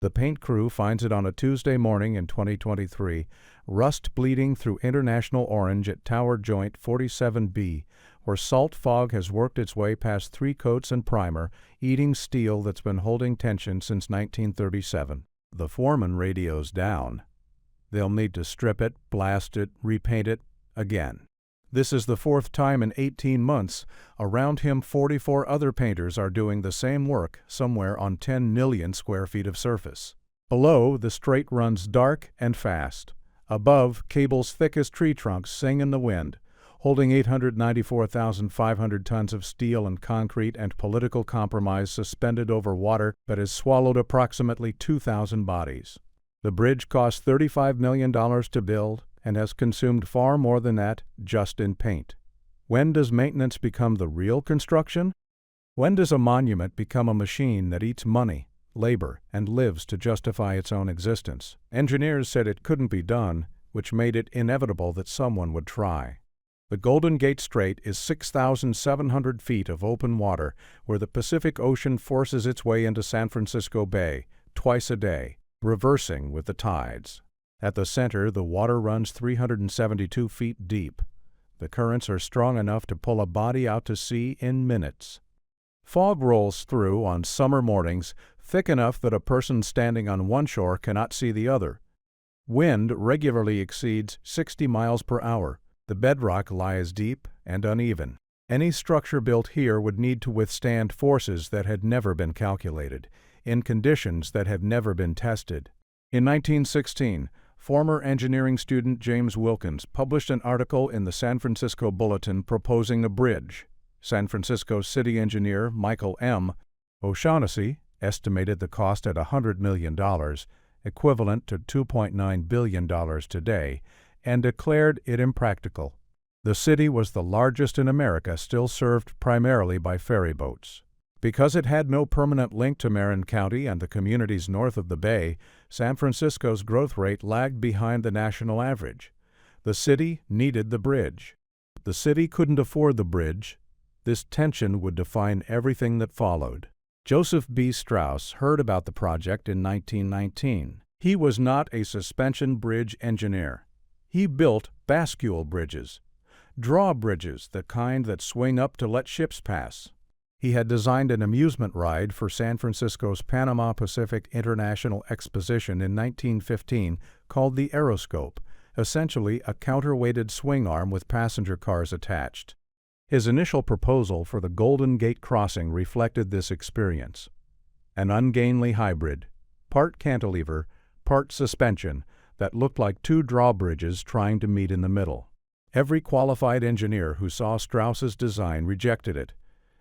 The paint crew finds it on a Tuesday morning in 2023, rust bleeding through International Orange at Tower Joint 47B, where salt fog has worked its way past 3 coats and primer, eating steel that's been holding tension since 1937. The foreman radios down. They'll need to strip it, blast it, repaint it again. This is the 4th time in 18 months. Around him, 44 other painters are doing the same work somewhere on 10 million square feet of surface. Below, the STRAIT runs dark and fast. Above, cables thick as tree trunks sing in the wind, holding 894,500 tons of steel and concrete and political compromise suspended over water that has swallowed approximately 2,000 bodies. The bridge cost $35 million to build and has consumed far more than that just in paint. When does maintenance become the real construction? When does a monument become a machine that eats money, labor, and lives to justify its own existence? Engineers said it couldn't be done, which made it inevitable that someone would try. The Golden Gate Strait is 6,700 feet of open water where the Pacific Ocean forces its way into San Francisco Bay twice a day, reversing with the tides. At the center, the water runs 372 feet deep. The currents are strong enough to pull a body out to sea in minutes. Fog rolls through on summer mornings, thick enough that a person standing on one shore cannot see the other. Wind regularly exceeds 60 miles per hour. The bedrock lies deep and uneven. Any structure built here would need to withstand forces that had never been calculated, in conditions that had never been tested. In 1916, former engineering student James Wilkins published an article in the San Francisco Bulletin proposing a bridge. San Francisco city engineer Michael M. O'Shaughnessy estimated the cost at $100 million, equivalent to $2.9 billion today, and declared it impractical. The city was the largest in America, still served primarily by ferry boats. Because it had no permanent link to Marin County and the communities north of the bay, San Francisco's growth rate lagged behind the national average. The city needed the bridge. The city couldn't afford the bridge. This tension would define everything that followed. Joseph B. Strauss heard about the project in 1919. He was not a suspension bridge engineer. He built bascule bridges, drawbridges, the kind that swing up to let ships pass. He had designed an amusement ride for San Francisco's Panama Pacific International Exposition in 1915 called the Aeroscope, essentially a counterweighted swing arm with passenger cars attached. His initial proposal for the Golden Gate Crossing reflected this experience. An ungainly hybrid, part cantilever, part suspension, that looked like 2 drawbridges trying to meet in the middle. Every qualified engineer who saw Strauss's design rejected it.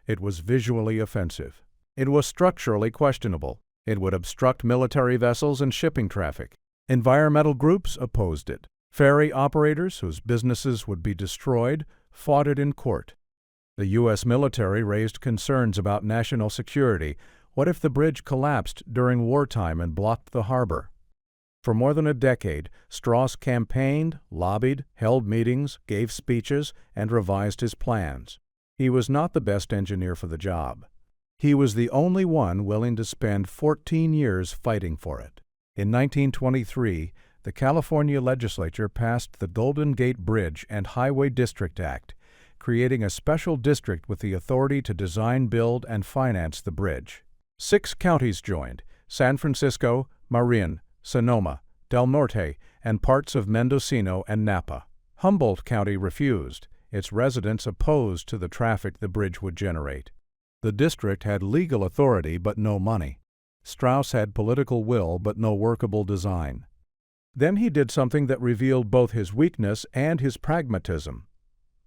It was visually offensive. It was structurally questionable. It would obstruct military vessels and shipping traffic. Environmental groups opposed it. Ferry operators, whose businesses would be destroyed, fought it in court. The U.S. military raised concerns about national security. What if the bridge collapsed during wartime and blocked the harbor? For more than a decade, Strauss campaigned, lobbied, held meetings, gave speeches, and revised his plans. He was not the best engineer for the job. He was the only one willing to spend 14 years fighting for it. In 1923, the California legislature passed the Golden Gate Bridge and Highway District Act, creating a special district with the authority to design, build, and finance the bridge. 6 counties joined: San Francisco, Marin, Sonoma, Del Norte, and parts of Mendocino and Napa. Humboldt County refused, its residents opposed to the traffic the bridge would generate. The district had legal authority but no money. Strauss had political will but no workable design. Then he did something that revealed both his weakness and his pragmatism.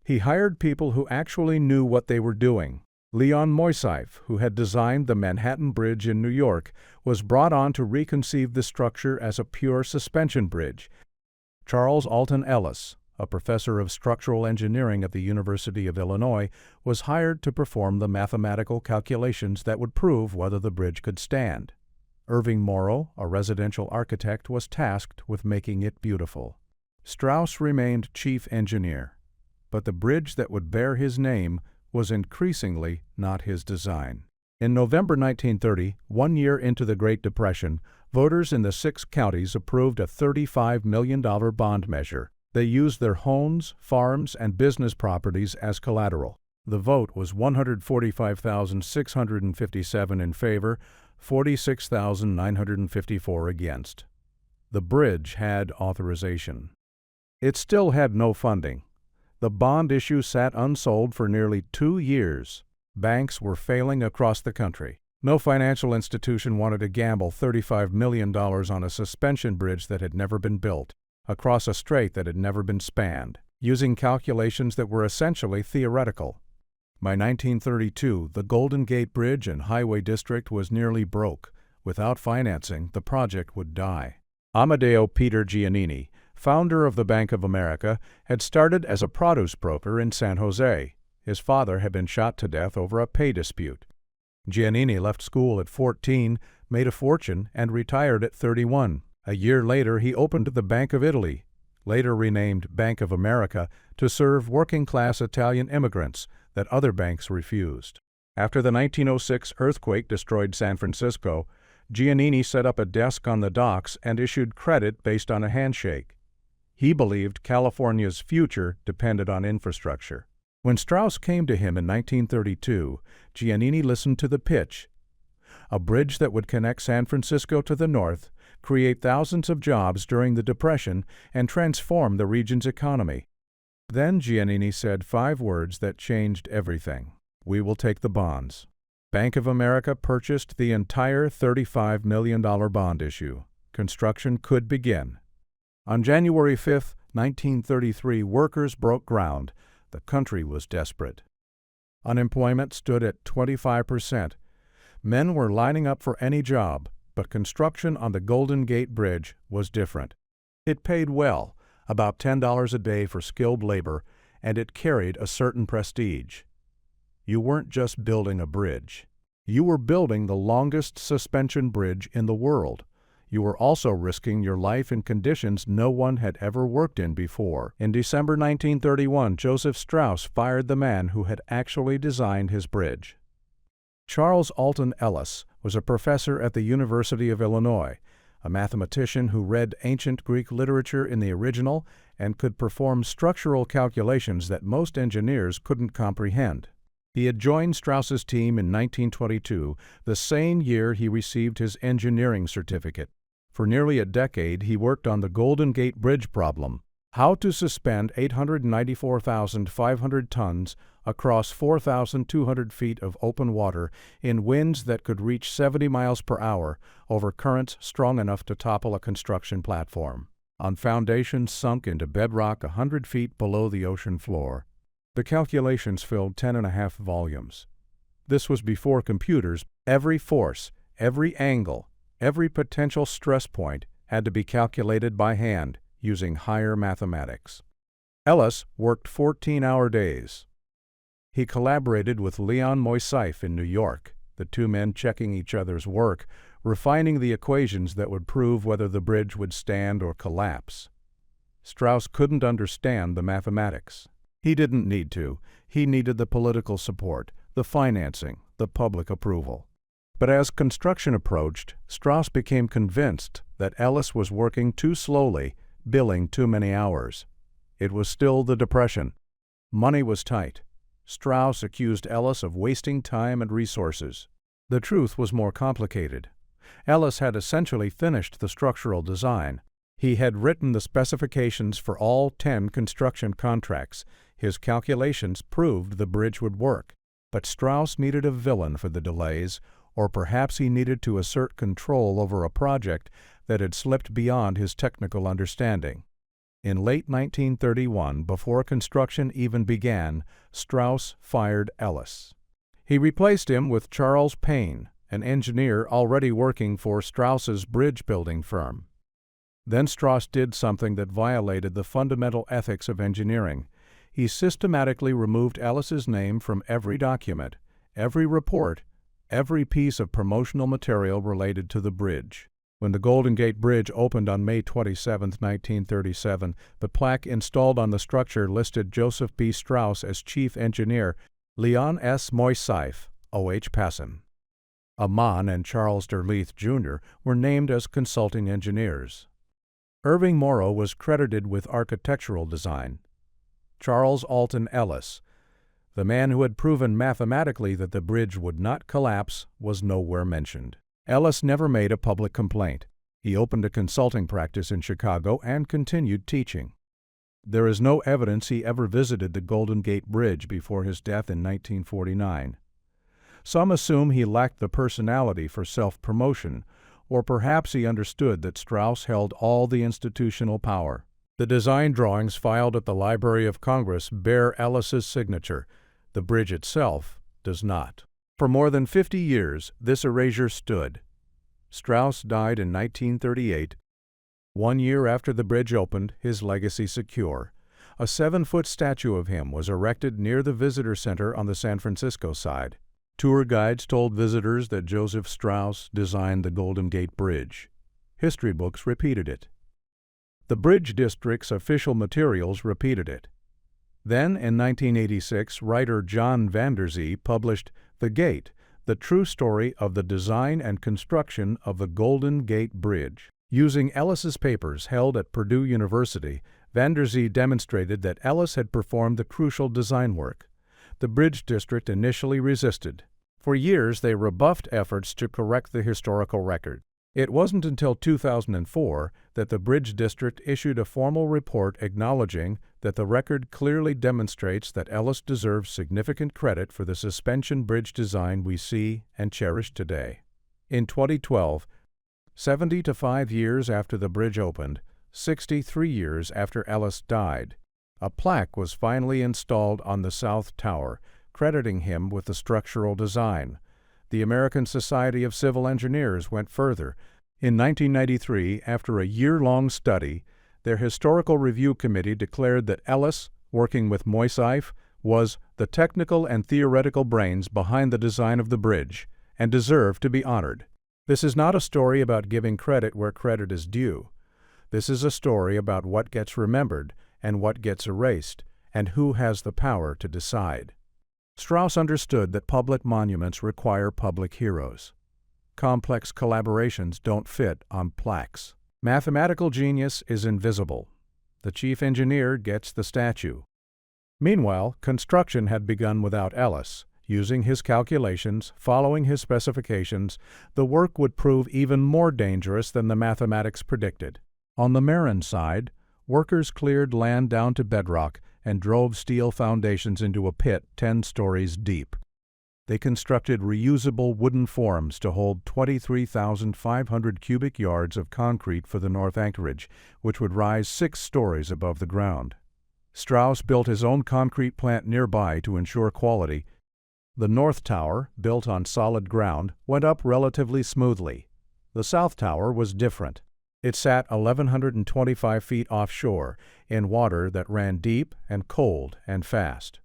He hired people who actually knew what they were doing. Leon Moiseiff, who had designed the Manhattan Bridge in New York, was brought on to reconceive the structure as a pure suspension bridge. Charles Alton Ellis, a professor of structural engineering at the University of Illinois, was hired to perform the mathematical calculations that would prove whether the bridge could stand. Irving Morrow, a residential architect, was tasked with making it beautiful. Strauss remained chief engineer, but the bridge that would bear his name was increasingly not his design. In November 1930, 1 year into the Great Depression, Voters in the 6 counties approved a $35 million bond measure. They used their homes, farms, and business properties as collateral. The vote was 145,657 in favor, 46,954 against. The bridge had authorization. It still had no funding. The bond issue sat unsold for nearly 2 years. Banks were failing across the country. No financial institution wanted to gamble $35 million on a suspension bridge that had never been built, across a strait that had never been spanned, using calculations that were essentially theoretical. By 1932, the Golden Gate Bridge and Highway District was nearly broke. Without financing, the project would die. Amedeo Peter Giannini, founder of the Bank of America, had started as a produce broker in San Jose. His father had been shot to death over a pay dispute. Giannini left school at 14, made a fortune, and retired at 31. A year later, he opened the Bank of Italy, later renamed Bank of America, to serve working-class Italian immigrants that other banks refused. After the 1906 earthquake destroyed San Francisco, Giannini set up a desk on the docks and issued credit based on a handshake. He believed California's future depended on infrastructure. When Strauss came to him in 1932, Giannini listened to the pitch: a bridge that would connect San Francisco to the north, create thousands of jobs during the Depression, and transform the region's economy. Then Giannini said 5 words that changed everything: "We will take the bonds." Bank of America purchased the entire $35 million bond issue. Construction could begin. On January 5, 1933, workers broke ground. The country was desperate. Unemployment stood at 25%. Men were lining up for any job, but construction on the Golden Gate Bridge was different. It paid well, about $10 a day for skilled labor, and it carried a certain prestige. You weren't just building a bridge. You were building the longest suspension bridge in the world. You were also risking your life in conditions no one had ever worked in before. In December 1931, Joseph Strauss fired the man who had actually designed his bridge. Charles Alton Ellis was a professor at the University of Illinois, a mathematician who read ancient Greek literature in the original and could perform structural calculations that most engineers couldn't comprehend. He had joined Strauss's team in 1922, the same year he received his engineering certificate. For nearly a decade, he worked on the Golden Gate Bridge problem: how to suspend 894,500 tons across 4,200 feet of open water in winds that could reach 70 miles per hour over currents strong enough to topple a construction platform, on foundations sunk into bedrock 100 feet below the ocean floor. The calculations filled 10.5 volumes. This was before computers. Every force, every angle, every potential stress point had to be calculated by hand using higher mathematics. Ellis worked 14-hour days. He collaborated with Leon Moissaieff in New York, the 2 men checking each other's work, refining the equations that would prove whether the bridge would stand or collapse. Strauss couldn't understand the mathematics. He didn't need to. He needed the political support, the financing, the public approval. But as construction approached, Strauss became convinced that Ellis was working too slowly, billing too many hours. It was still the Depression. Money was tight. Strauss accused Ellis of wasting time and resources. The truth was more complicated. Ellis had essentially finished the structural design. He had written the specifications for all 10 construction contracts. His calculations proved the bridge would work. But Strauss needed a villain for the delays, or perhaps he needed to assert control over a project that had slipped beyond his technical understanding. In late 1931, before construction even began, Strauss fired Ellis. He replaced him with Charles Payne, an engineer already working for Strauss's bridge-building firm. Then Strauss did something that violated the fundamental ethics of engineering. He systematically removed Ellis's name from every document, every report, every piece of promotional material related to the bridge. When the Golden Gate Bridge opened on May 27, 1937, the plaque installed on the structure listed Joseph B. Strauss as chief engineer, Leon S. Moissaieff, O.H. Passon. Amman and Charles Derleath, Jr. were named as consulting engineers. Irving Morrow was credited with architectural design. Charles Alton Ellis, the man who had proven mathematically that the bridge would not collapse, was nowhere mentioned. Ellis never made a public complaint. He opened a consulting practice in Chicago and continued teaching. There is no evidence he ever visited the Golden Gate Bridge before his death in 1949. Some assume he lacked the personality for self-promotion, or perhaps he understood that Strauss held all the institutional power. The design drawings filed at the Library of Congress bear Ellis's signature. The bridge itself does not. For more than 50 years, this erasure stood. Strauss died in 1938. 1 year after the bridge opened, his legacy secure. A 7-foot statue of him was erected near the visitor center on the San Francisco side. Tour guides told visitors that Joseph Strauss designed the Golden Gate Bridge. History books repeated it. The Bridge District's official materials repeated it. Then, in 1986, writer John Vanderzee published The Gate, the true story of the design and construction of the Golden Gate Bridge. Using Ellis's papers held at Purdue University, Vanderzee demonstrated that Ellis had performed the crucial design work. The Bridge District initially resisted. For years, they rebuffed efforts to correct the historical record. It wasn't until 2004 that the Bridge District issued a formal report acknowledging that the record clearly demonstrates that Ellis deserves significant credit for the suspension bridge design we see and cherish today. In 2012, 75 years after the bridge opened, 63 years after Ellis died, a plaque was finally installed on the South Tower, crediting him with the structural design. The American Society of Civil Engineers went further. In 1993, after a year-long study, their Historical Review Committee declared that Ellis, working with Moisseiff, was the technical and theoretical brains behind the design of the bridge, and deserved to be honored. This is not a story about giving credit where credit is due. This is a story about what gets remembered and what gets erased, and who has the power to decide. Strauss understood that public monuments require public heroes. Complex collaborations don't fit on plaques. Mathematical genius is invisible. The chief engineer gets the statue. Meanwhile, construction had begun without Ellis. Using his calculations, following his specifications, the work would prove even more dangerous than the mathematics predicted. On the Marin side, workers cleared land down to bedrock and drove steel foundations into a pit 10 stories deep. They constructed reusable wooden forms to hold 23,500 cubic yards of concrete for the north anchorage, which would rise 6 stories above the ground. Strauss built his own concrete plant nearby to ensure quality. The North Tower, built on solid ground, went up relatively smoothly. The South Tower was different. It sat 1,125 feet offshore, in water that ran deep and cold and fast.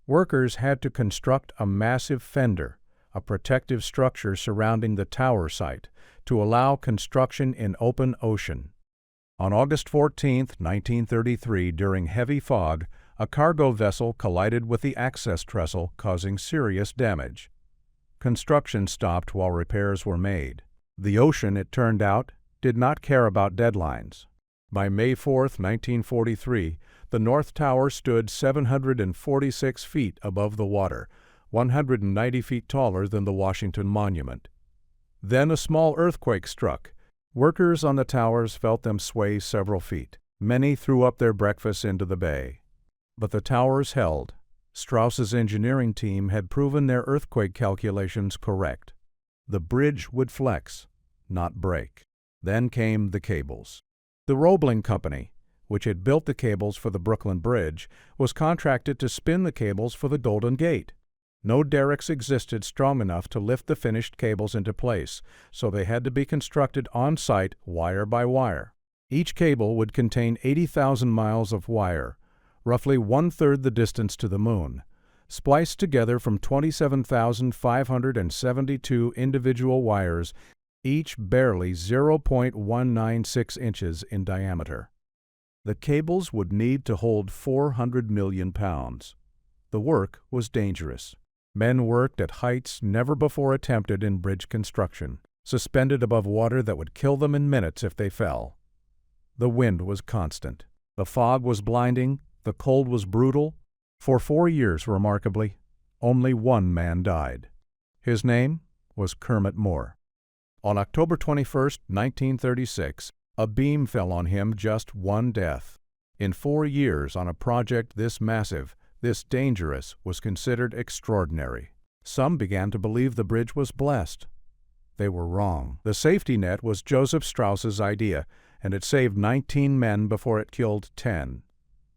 Workers had to construct a massive fender, a protective structure surrounding the tower site, to allow construction in open ocean. On August 14, 1933, during heavy fog, a cargo vessel collided with the access trestle, causing serious damage. Construction stopped while repairs were made. The ocean, it turned out, did not care about deadlines. By May 4, 1943, the North Tower stood 746 feet above the water, 190 feet taller than the Washington Monument. Then a small earthquake struck. Workers on the towers felt them sway several feet. Many threw up their breakfasts into the bay. But the towers held. Strauss's engineering team had proven their earthquake calculations correct. The bridge would flex, not break. Then came the cables. The Roebling Company, which had built the cables for the Brooklyn Bridge, was contracted to spin the cables for the Golden Gate. No derricks existed strong enough to lift the finished cables into place, so they had to be constructed on-site wire by wire. Each cable would contain 80,000 miles of wire, roughly one-third the distance to the moon, spliced together from 27,572 individual wires, each barely 0.196 inches in diameter. The cables would need to hold 400 million pounds. The work was dangerous. Men worked at heights never before attempted in bridge construction, suspended above water that would kill them in minutes if they fell. The wind was constant. The fog was blinding. The cold was brutal. For 4 years, remarkably, only one man died. His name was Kermit Moore. On October 21, 1936, a beam fell on him, just one death. In 4 years, on a project this massive, this dangerous, was considered extraordinary. Some began to believe the bridge was blessed. They were wrong. The safety net was Joseph Strauss's idea, and it saved 19 men before it killed 10.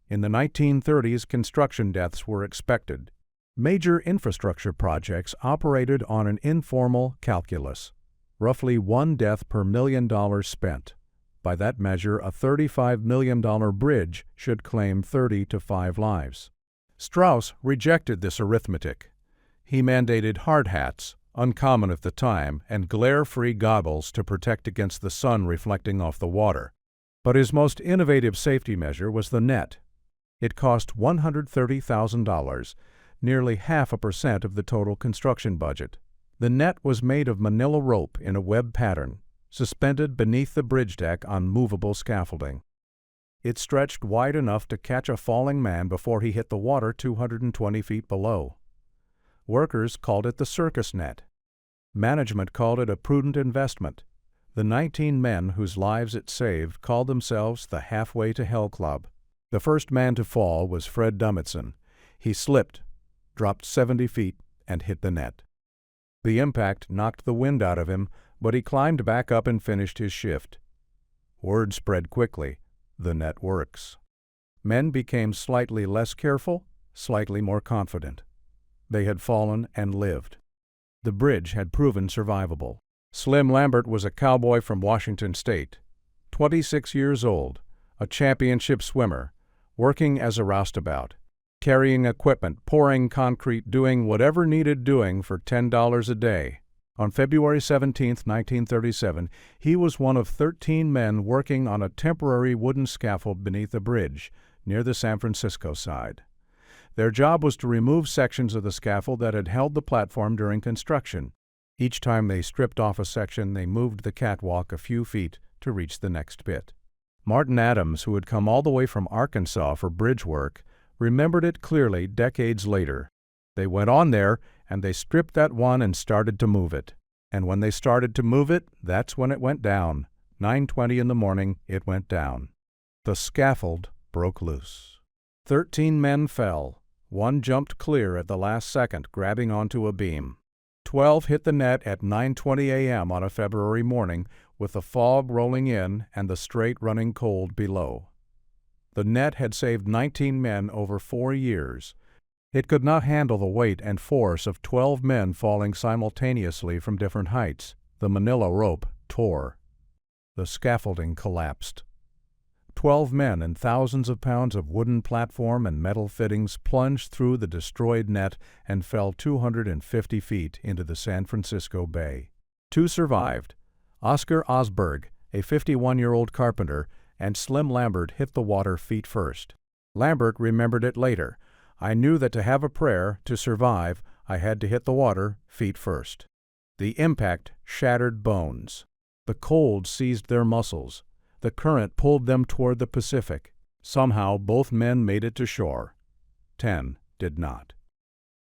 In the 1930s, construction deaths were expected. Major infrastructure projects operated on an informal calculus, roughly 1 death per $1 million spent. By that measure, a $35 million bridge should claim 30 to 5 lives. Strauss rejected this arithmetic. He mandated hard hats, uncommon at the time, and glare-free goggles to protect against the sun reflecting off the water. But his most innovative safety measure was the net. It cost $130,000, nearly 0.5% of the total construction budget. The net was made of manila rope in a web pattern, suspended beneath the bridge deck on movable scaffolding. It stretched wide enough to catch a falling man before he hit the water 220 feet below. Workers called it the circus net. Management called it a prudent investment. The 19 men whose lives it saved called themselves the Halfway to Hell Club. The first man to fall was Fred Dumetson. He slipped, dropped 70 feet, and hit the net. The impact knocked the wind out of him, but he climbed back up and finished his shift. Word spread quickly. The net works. Men became slightly less careful, slightly more confident. They had fallen and lived. The bridge had proven survivable. Slim Lambert was a cowboy from Washington State, 26 years old, a championship swimmer, working as a roustabout, carrying equipment, pouring concrete, doing whatever needed doing for $10 a day. On February 17, 1937, he was one of 13 men working on a temporary wooden scaffold beneath a bridge near the San Francisco side. Their job was to remove sections of the scaffold that had held the platform during construction. Each time they stripped off a section, they moved the catwalk a few feet to reach the next bit. Martin Adams, who had come all the way from Arkansas for bridge work, remembered it clearly decades later. They went on there, and they stripped that one and started to move it. And when they started to move it, that's when it went down. 9:20 in the morning, it went down. The scaffold broke loose. 13 men fell. 1 jumped clear at the last second, grabbing onto a beam. 12 hit the net at 9:20 a.m. on a February morning, with the fog rolling in and the strait running cold below. The net had saved 19 men over 4 years. It could not handle the weight and force of 12 men falling simultaneously from different heights. The manila rope tore. The scaffolding collapsed. 12 men and thousands of pounds of wooden platform and metal fittings plunged through the destroyed net and fell 250 feet into the San Francisco Bay. 2 survived. Oscar Osberg, a 51-year-old carpenter, and Slim Lambert hit the water feet first. Lambert remembered it later. I knew that to have a prayer, to survive, I had to hit the water feet first. The impact shattered bones. The cold seized their muscles. The current pulled them toward the Pacific. Somehow both men made it to shore. 10 did not.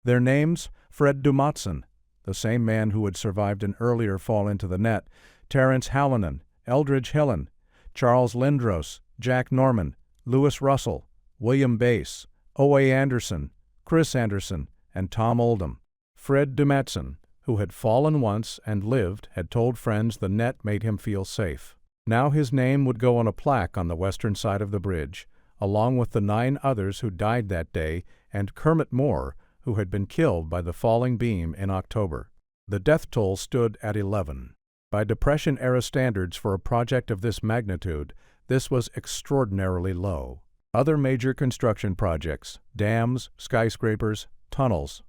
Their names, Fred Dumetson, the same man who had survived an earlier fall into the net, Terrence Hallinan, Eldridge Hillen, Charles Lindros, Jack Norman, Lewis Russell, William Bass, O.A. Anderson, Chris Anderson, and Tom Oldham. Fred Dumetson, who had fallen once and lived, had told friends the net made him feel safe. Now his name would go on a plaque on the western side of the bridge, along with the 9 others who died that day and Kermit Moore, who had been killed by the falling beam in October. The death toll stood at 11. By Depression-era standards for a project of this magnitude, this was extraordinarily low. Other major construction projects, dams, skyscrapers, tunnels,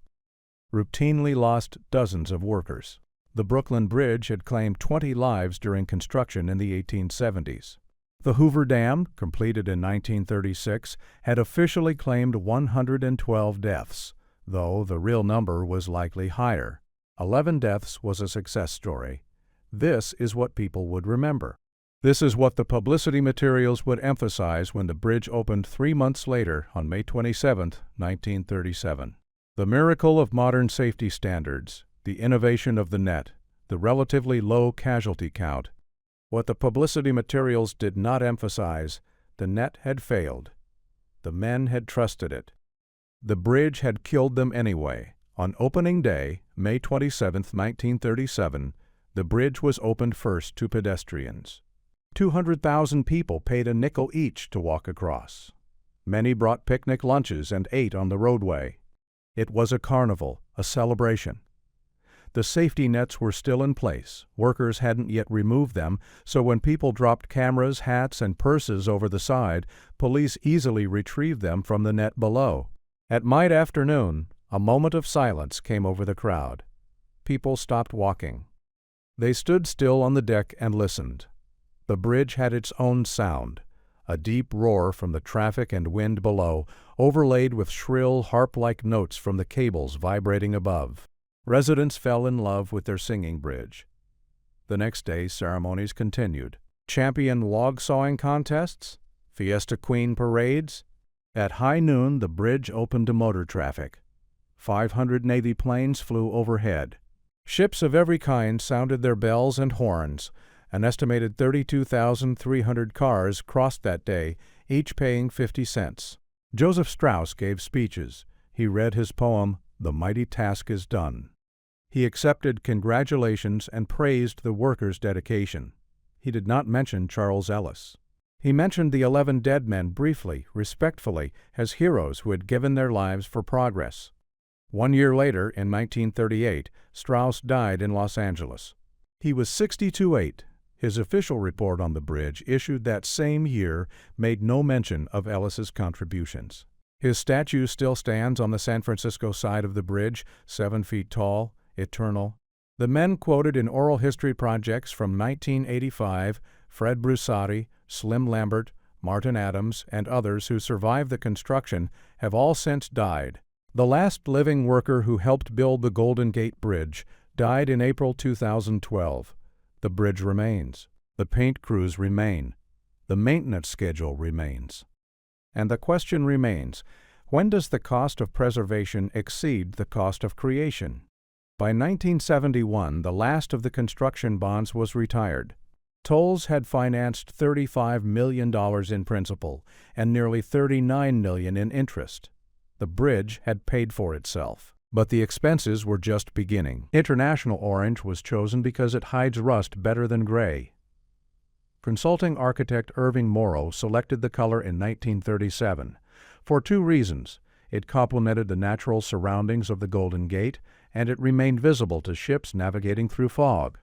routinely lost dozens of workers. The Brooklyn Bridge had claimed 20 lives during construction in the 1870s. The Hoover Dam, completed in 1936, had officially claimed 112 deaths. though the real number was likely higher. 11 deaths was a success story. This is what people would remember. This is what the publicity materials would emphasize when the bridge opened 3 months later on May 27, 1937. The miracle of modern safety standards, the innovation of the net, the relatively low casualty count. What the publicity materials did not emphasize, the net had failed. The men had trusted it. The bridge had killed them anyway. On opening day, May 27, 1937, the bridge was opened first to pedestrians. 200,000 people paid a nickel each to walk across. Many brought picnic lunches and ate on the roadway. It was a carnival, a celebration. The safety nets were still in place. Workers hadn't yet removed them, so when people dropped cameras, hats, and purses over the side, police easily retrieved them from the net below. At mid-afternoon, a moment of silence came over the crowd. People stopped walking. They stood still on the deck and listened. The bridge had its own sound, a deep roar from the traffic and wind below, overlaid with shrill, harp-like notes from the cables vibrating above. Residents fell in love with their singing bridge. The next day, ceremonies continued. Champion log sawing contests, Fiesta Queen parades. At high noon, the bridge opened to motor traffic. 500 Navy planes flew overhead. Ships of every kind sounded their bells and horns. An estimated 32,300 cars crossed that day, each paying 50 cents. Joseph Strauss gave speeches. He read his poem, "The Mighty Task is Done." He accepted congratulations and praised the workers' dedication. He did not mention Charles Ellis. He mentioned the 11 dead men briefly, respectfully, as heroes who had given their lives for progress. 1 year later, in 1938, Strauss died in Los Angeles. He was 62-8. His official report on the bridge, issued that same year, made no mention of Ellis's contributions. His statue still stands on the San Francisco side of the bridge, 7 feet tall, eternal. The men quoted in oral history projects from 1985, Fred Broussati, Slim Lambert, Martin Adams, and others who survived the construction, have all since died. The last living worker who helped build the Golden Gate Bridge died in April 2012. The bridge remains. The paint crews remain. The maintenance schedule remains. And the question remains, when does the cost of preservation exceed the cost of creation? By 1971, the last of the construction bonds was retired. Tolls had financed $35 million in principal and nearly $39 million in interest. The bridge had paid for itself. But the expenses were just beginning. International orange was chosen because it hides rust better than gray. Consulting architect Irving Morrow selected the color in 1937. For 2 reasons. It complemented the natural surroundings of the Golden Gate, and it remained visible to ships navigating through fog.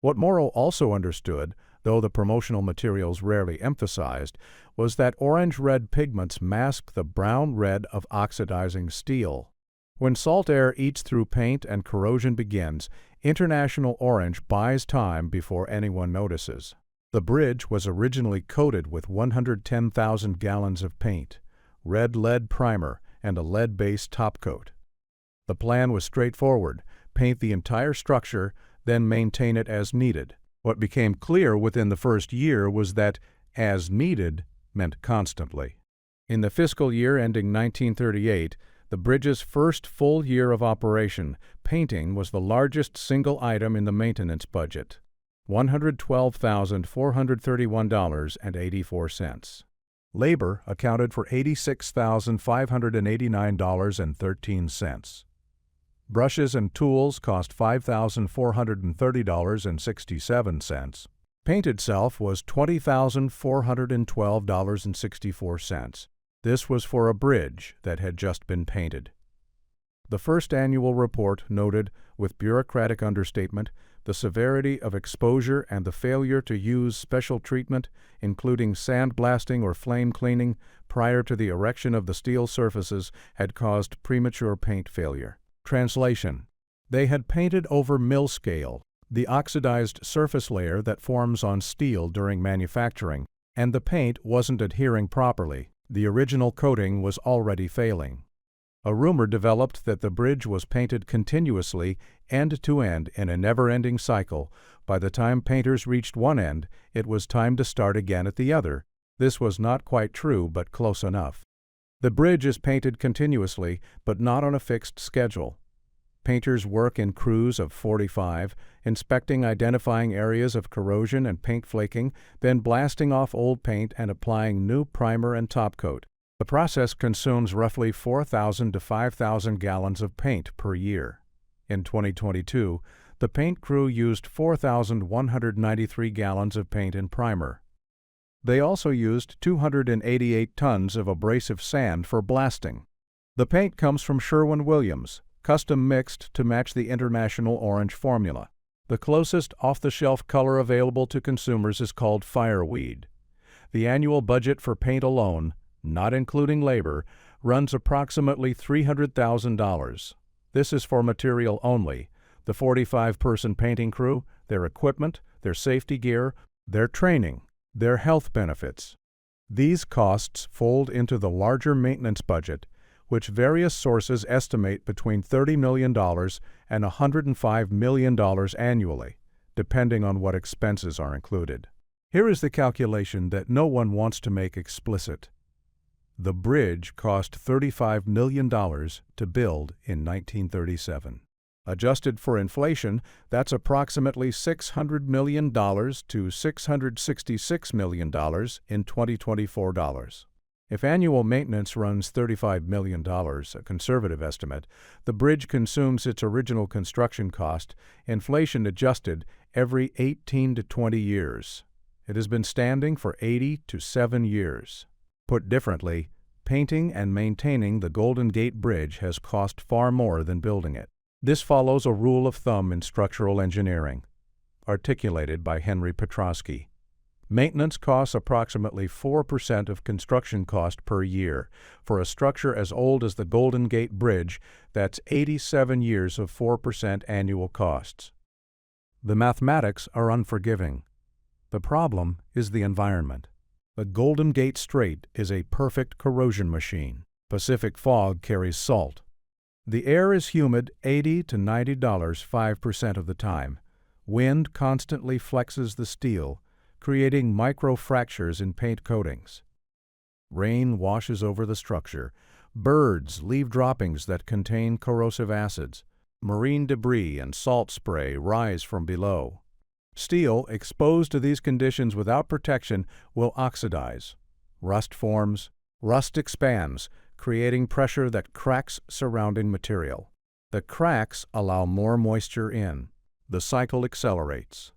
What Morrow also understood, though the promotional materials rarely emphasized, was that orange-red pigments mask the brown-red of oxidizing steel. When salt air eats through paint and corrosion begins, International Orange buys time before anyone notices. The bridge was originally coated with 110,000 gallons of paint, red lead primer, and a lead-based topcoat. The plan was straightforward: paint the entire structure, then maintain it as needed. What became clear within the first year was that "as needed" meant constantly. In the fiscal year ending 1938, the bridge's first full year of operation, painting was the largest single item in the maintenance budget, $112,431.84. Labor accounted for $86,589.13. Brushes and tools cost $5,430.67. Paint itself was $20,412.64. This was for a bridge that had just been painted. The first annual report noted, with bureaucratic understatement, the severity of exposure and the failure to use special treatment, including sandblasting or flame cleaning, prior to the erection of the steel surfaces, had caused premature paint failure. Translation: they had painted over mill scale, the oxidized surface layer that forms on steel during manufacturing, and the paint wasn't adhering properly. The original coating was already failing. A rumor developed that the bridge was painted continuously, end to end, in a never-ending cycle. By the time painters reached one end, it was time to start again at the other. This was not quite true, but close enough. The bridge is painted continuously, but not on a fixed schedule. Painters work in crews of 45, inspecting, identifying areas of corrosion and paint flaking, then blasting off old paint and applying new primer and top coat. The process consumes roughly 4,000 to 5,000 gallons of paint per year. In 2022, the paint crew used 4,193 gallons of paint and primer. They also used 288 tons of abrasive sand for blasting. The paint comes from Sherwin-Williams, custom mixed to match the International Orange formula. The closest off-the-shelf color available to consumers is called fireweed. The annual budget for paint alone, not including labor, runs approximately $300,000. This is for material only: the 45-person painting crew, their equipment, their safety gear, their training, their health benefits. These costs fold into the larger maintenance budget, which various sources estimate between $30 million and $105 million annually, depending on what expenses are included. Here is the calculation that no one wants to make explicit. The bridge cost $35 million to build in 1937. Adjusted for inflation, that's approximately $600 million to $666 million in 2024 dollars. If annual maintenance runs $35 million, a conservative estimate, the bridge consumes its original construction cost, inflation adjusted, every 18 to 20 years. It has been standing for 80 to 7 years. Put differently, painting and maintaining the Golden Gate Bridge has cost far more than building it. This follows a rule of thumb in structural engineering, articulated by Henry Petrosky. Maintenance costs approximately 4% of construction cost per year. For a structure as old as the Golden Gate Bridge, that's 87 years of 4% annual costs. The mathematics are unforgiving. The problem is the environment. The Golden Gate Strait is a perfect corrosion machine. Pacific fog carries salt. The air is humid 80 to 90 degrees 5% of the time. Wind constantly flexes the steel, creating micro-fractures in paint coatings. Rain washes over the structure. Birds leave droppings that contain corrosive acids. Marine debris and salt spray rise from below. Steel, exposed to these conditions without protection, will oxidize. Rust forms. Rust expands, creating pressure that cracks surrounding material. The cracks allow more moisture in. The cycle accelerates.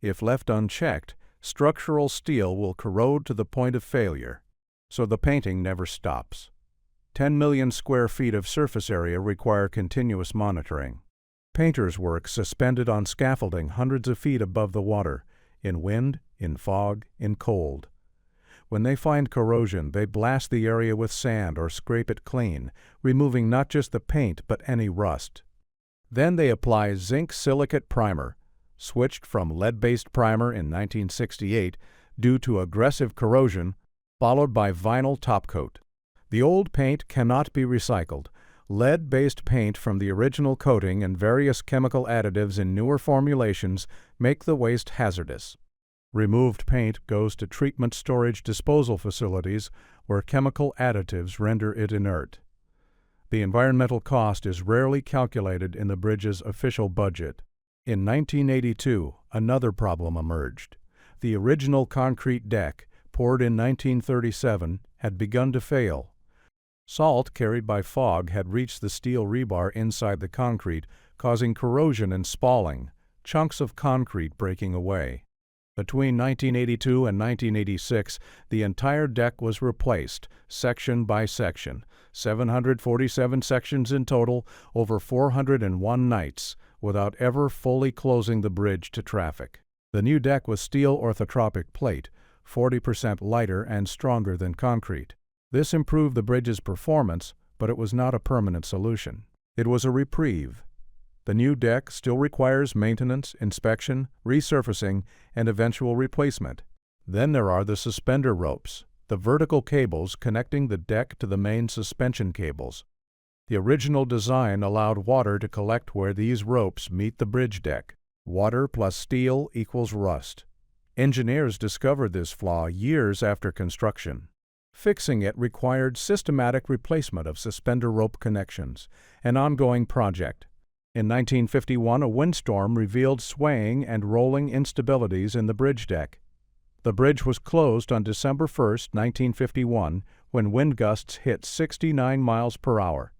If left unchecked, structural steel will corrode to the point of failure, so the painting never stops. 10 million square feet of surface area require continuous monitoring. Painters work suspended on scaffolding hundreds of feet above the water, in wind, in fog, in cold. When they find corrosion, they blast the area with sand or scrape it clean, removing not just the paint but any rust. Then they apply zinc silicate primer, switched from lead-based primer in 1968 due to aggressive corrosion, followed by vinyl topcoat. The old paint cannot be recycled. Lead-based paint from the original coating and various chemical additives in newer formulations make the waste hazardous. Removed paint goes to treatment storage disposal facilities where chemical additives render it inert. The environmental cost is rarely calculated in the bridge's official budget. In 1982, another problem emerged. The original concrete deck, poured in 1937, had begun to fail. Salt carried by fog had reached the steel rebar inside the concrete, causing corrosion and spalling, chunks of concrete breaking away. Between 1982 and 1986, the entire deck was replaced, section by section, 747 sections in total, over 401 nights, without ever fully closing the bridge to traffic. The new deck was steel orthotropic plate, 40% lighter and stronger than concrete. This improved the bridge's performance, but it was not a permanent solution. It was a reprieve. The new deck still requires maintenance, inspection, resurfacing, and eventual replacement. Then there are the suspender ropes, the vertical cables connecting the deck to the main suspension cables. The original design allowed water to collect where these ropes meet the bridge deck. Water plus steel equals rust. Engineers discovered this flaw years after construction. Fixing it required systematic replacement of suspender rope connections, an ongoing project. In 1951, a windstorm revealed swaying and rolling instabilities in the bridge deck. The bridge was closed on December 1, 1951, when wind gusts hit 69 miles per hour.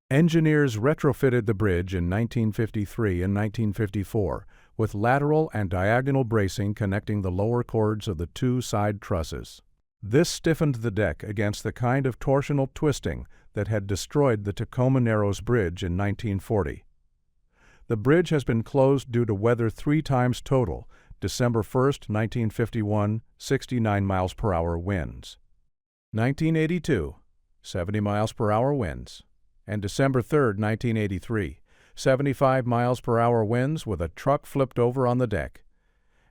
Engineers retrofitted the bridge in 1953 and 1954 with lateral and diagonal bracing connecting the lower chords of the two side trusses. This stiffened the deck against the kind of torsional twisting that had destroyed the Tacoma Narrows Bridge in 1940. The bridge has been closed due to weather 3 times total: December 1, 1951, 69 miles per hour winds; 1982, 70 miles per hour winds; and December 3, 1983, 75 miles per hour winds with a truck flipped over on the deck.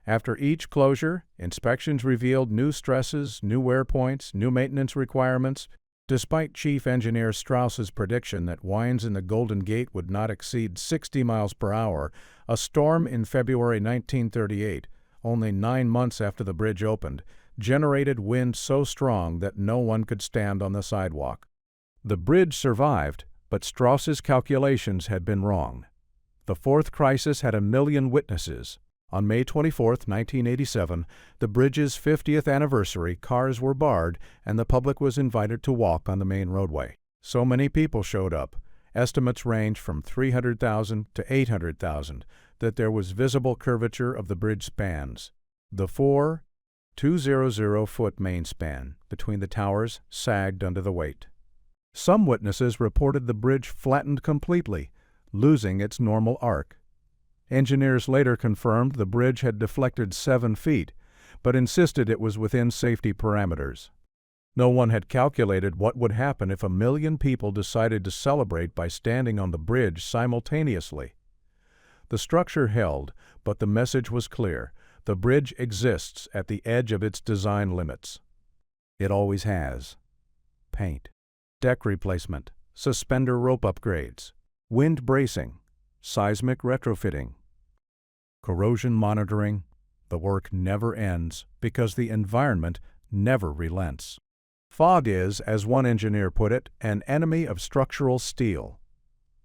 After each closure, inspections revealed new stresses, new wear points, new maintenance requirements. Despite Chief Engineer Strauss's prediction that winds in the Golden Gate would not exceed 60 miles per hour, a storm in February 1938, only 9 months after the bridge opened, generated wind so strong that no one could stand on the sidewalk. The bridge survived, but Strauss's calculations had been wrong. The fourth crisis had 1 million witnesses. On May 24, 1987, the bridge's 50th anniversary, cars were barred and the public was invited to walk on the main roadway. So many people showed up, estimates range from 300,000 to 800,000, that there was visible curvature of the bridge spans. The 200-foot main span between the towers sagged under the weight. Some witnesses reported the bridge flattened completely, losing its normal arc. Engineers later confirmed the bridge had deflected 7 feet, but insisted it was within safety parameters. No one had calculated what would happen if 1 million people decided to celebrate by standing on the bridge simultaneously. The structure held, but the message was clear: the bridge exists at the edge of its design limits. It always has. Paint, deck replacement, suspender rope upgrades, wind bracing, seismic retrofitting, corrosion monitoring. The work never ends because the environment never relents. Fog is, as one engineer put it, an enemy of structural steel.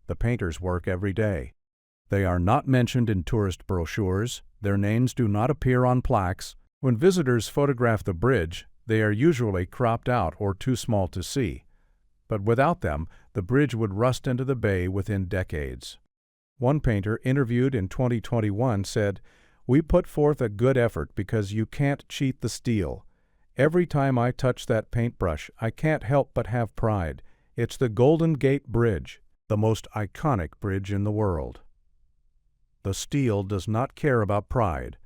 The painters work every day. They are not mentioned in tourist brochures. Their names do not appear on plaques. When visitors photograph the bridge, they are usually cropped out or too small to see. But without them, the bridge would rust into the bay within decades. One painter interviewed in 2021 said, "We put forth a good effort because you can't cheat the steel. Every time I touch that paintbrush, I can't help but have pride. It's the Golden Gate Bridge, the most iconic bridge in the world." The steel does not care about pride.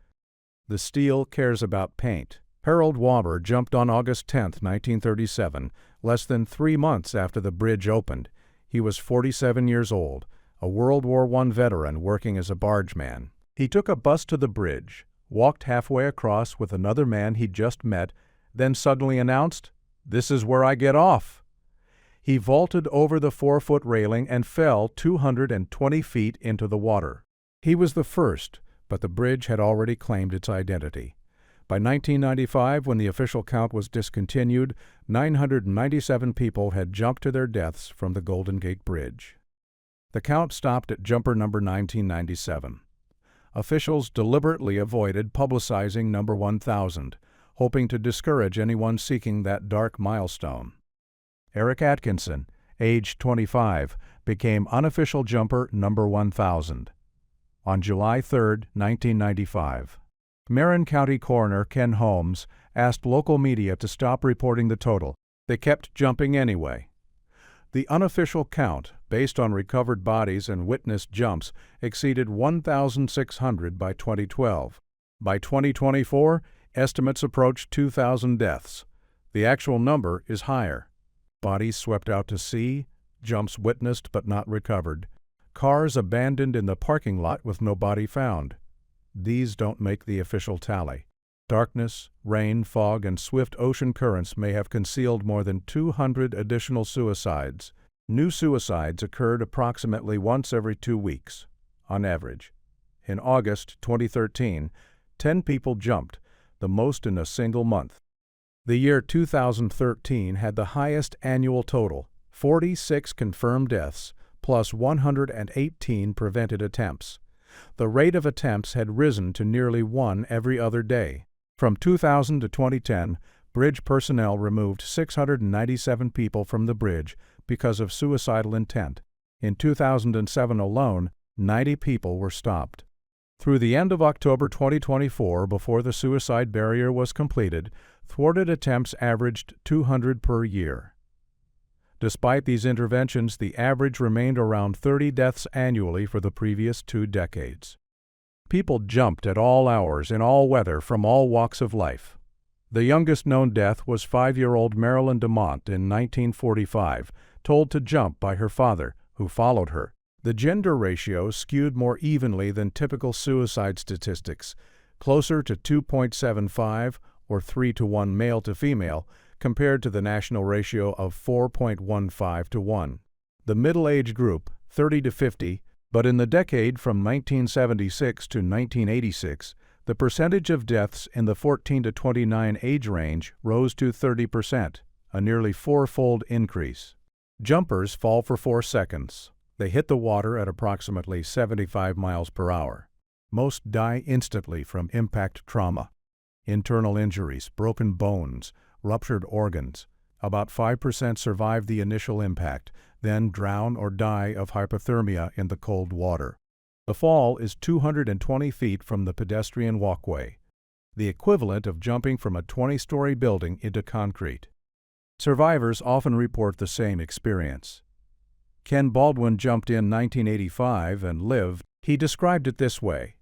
The steel cares about paint. Harold Waber jumped on August 10, 1937, less than 3 months after the bridge opened. He was 47 years old, a World War I veteran working as a bargeman. He took a bus to the bridge, walked halfway across with another man he'd just met, then suddenly announced, "This is where I get off." He vaulted over the 4-foot railing and fell 220 feet into the water. He was the first, but the bridge had already claimed its identity. By 1995, when the official count was discontinued, 997 people had jumped to their deaths from the Golden Gate Bridge. The count stopped at jumper number 1997. Officials deliberately avoided publicizing number 1000, hoping to discourage anyone seeking that dark milestone. Eric Atkinson, age 25, became unofficial jumper number 1000 on July 3, 1995. Marin County Coroner Ken Holmes asked local media to stop reporting the total. They kept jumping anyway. The unofficial count, based on recovered bodies and witnessed jumps, exceeded 1,600 by 2012. By 2024, estimates approached 2,000 deaths. The actual number is higher. Bodies swept out to sea, jumps witnessed but not recovered, cars abandoned in the parking lot with no body found. These don't make the official tally. Darkness, rain, fog, and swift ocean currents may have concealed more than 200 additional suicides. New suicides occurred approximately once every 2 weeks, on average. In August 2013, 10 people jumped, the most in a single month. The year 2013 had the highest annual total, 46 confirmed deaths, plus 118 prevented attempts. The rate of attempts had risen to nearly 1 every other day. From 2000 to 2010, bridge personnel removed 697 people from the bridge because of suicidal intent. In 2007 alone, 90 people were stopped. Through the end of October 2024, before the suicide barrier was completed, thwarted attempts averaged 200 per year. Despite these interventions, the average remained around 30 deaths annually for the previous 2 decades. People jumped at all hours, in all weather, from all walks of life. The youngest known death was 5-year-old Marilyn DeMont in 1945, told to jump by her father, who followed her. The gender ratio skewed more evenly than typical suicide statistics, closer to 2.75 or 3-to-1 male to female, compared to the national ratio of 4.15 to 1. The middle-age group, 30 to 50, but in the decade from 1976 to 1986, the percentage of deaths in the 14 to 29 age range rose to 30%, a nearly 4-fold increase. Jumpers fall for 4 seconds. They hit the water at approximately 75 miles per hour. Most die instantly from impact trauma, internal injuries, broken bones, ruptured organs. About 5% survive the initial impact, then drown or die of hypothermia in the cold water. The fall is 220 feet from the pedestrian walkway, the equivalent of jumping from a 20-story building into concrete. Survivors often report the same experience. Ken Baldwin jumped in 1985 and lived. He described it this way: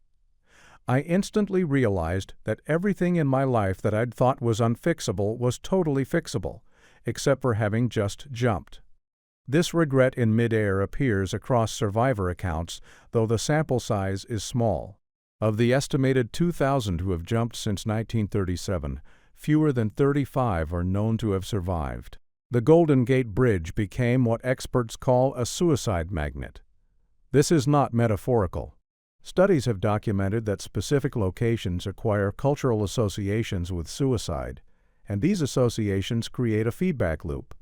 "I instantly realized that everything in my life that I'd thought was unfixable was totally fixable, except for having just jumped." This regret in midair appears across survivor accounts, though the sample size is small. Of the estimated 2,000 who have jumped since 1937, fewer than 35 are known to have survived. The Golden Gate Bridge became what experts call a suicide magnet. This is not metaphorical. Studies have documented that specific locations acquire cultural associations with suicide, and these associations create a feedback loop.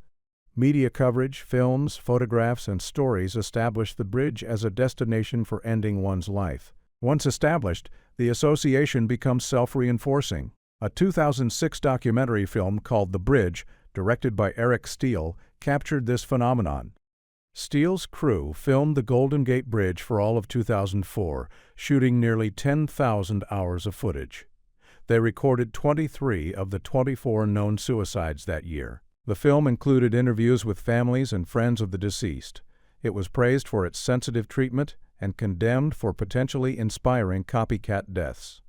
Media coverage, films, photographs, and stories establish the bridge as a destination for ending one's life. Once established, the association becomes self-reinforcing. A 2006 documentary film called The Bridge, directed by Eric Steele, captured this phenomenon. Steele's crew filmed the Golden Gate Bridge for all of 2004, shooting nearly 10,000 hours of footage. They recorded 23 of the 24 known suicides that year. The film included interviews with families and friends of the deceased. It was praised for its sensitive treatment and condemned for potentially inspiring copycat deaths.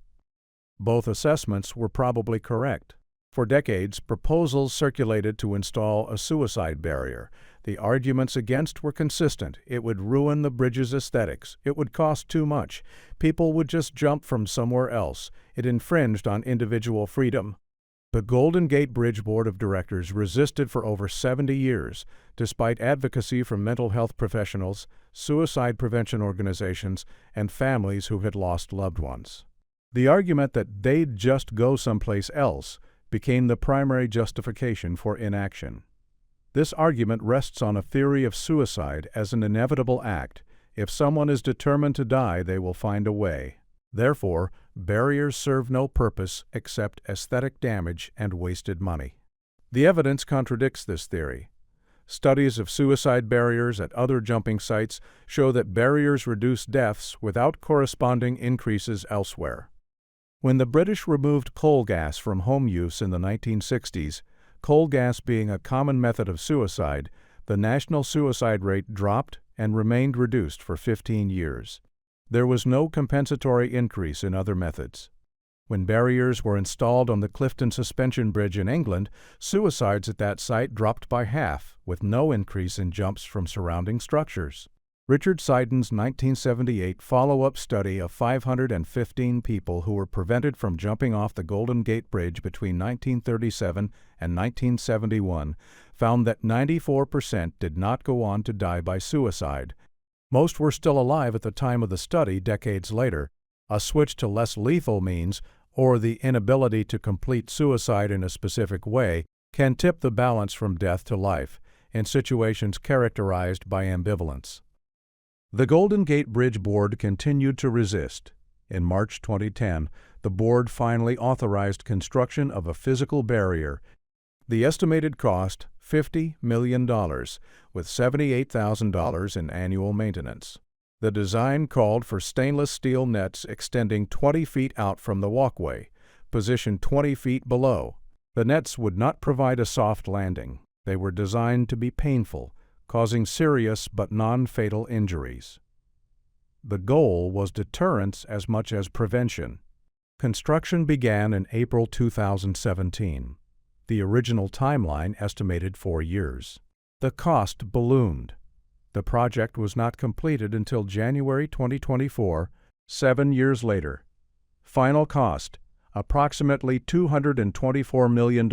Both assessments were probably correct. For decades, proposals circulated to install a suicide barrier. The arguments against were consistent. It would ruin the bridge's aesthetics. It would cost too much. People would just jump from somewhere else. It infringed on individual freedom. The Golden Gate Bridge Board of Directors resisted for over 70 years, despite advocacy from mental health professionals, suicide prevention organizations, and families who had lost loved ones. The argument that they'd just go someplace else became the primary justification for inaction. This argument rests on a theory of suicide as an inevitable act. If someone is determined to die, they will find a way. Therefore, barriers serve no purpose except aesthetic damage and wasted money. The evidence contradicts this theory. Studies of suicide barriers at other jumping sites show that barriers reduce deaths without corresponding increases elsewhere. When the British removed coal gas from home use in the 1960s, coal gas being a common method of suicide, the national suicide rate dropped and remained reduced for 15 years. There was no compensatory increase in other methods. When barriers were installed on the Clifton Suspension Bridge in England, suicides at that site dropped by half, with no increase in jumps from surrounding structures. Richard Seiden's 1978 follow-up study of 515 people who were prevented from jumping off the Golden Gate Bridge between 1937 and 1971 found that 94% did not go on to die by suicide. Most were still alive at the time of the study decades later. A switch to less lethal means, or the inability to complete suicide in a specific way, can tip the balance from death to life in situations characterized by ambivalence. The Golden Gate Bridge Board continued to resist. In March 2010, the board finally authorized construction of a physical barrier. The estimated cost, $50 million, with $78,000 in annual maintenance. The design called for stainless steel nets extending 20 feet out from the walkway, positioned 20 feet below. The nets would not provide a soft landing. They were designed to be painful, causing serious but non-fatal injuries. The goal was deterrence as much as prevention. Construction began in April 2017. The original timeline estimated 4 years. The cost ballooned. The project was not completed until January 2024, 7 years later. Final cost, approximately $224 million,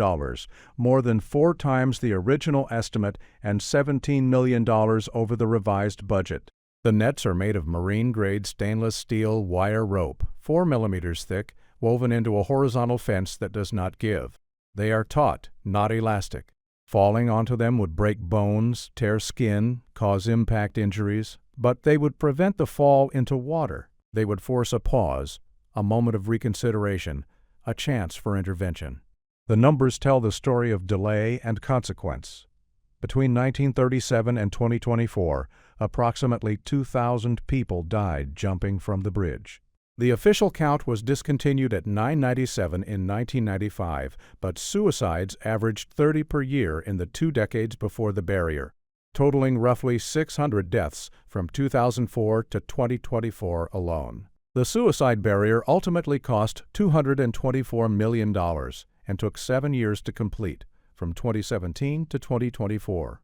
more than 4 times the original estimate and $17 million over the revised budget. The nets are made of marine-grade stainless steel wire rope, 4 millimeters thick, woven into a horizontal fence that does not give. They are taut, not elastic. Falling onto them would break bones, tear skin, cause impact injuries, but they would prevent the fall into water. They would force a pause, a moment of reconsideration, a chance for intervention. The numbers tell the story of delay and consequence. Between 1937 and 2024, approximately 2,000 people died jumping from the bridge. The official count was discontinued at 997 in 1995, but suicides averaged 30 per year in the 2 decades before the barrier, totaling roughly 600 deaths from 2004 to 2024 alone. The suicide barrier ultimately cost $224 million and took 7 years to complete, from 2017 to 2024.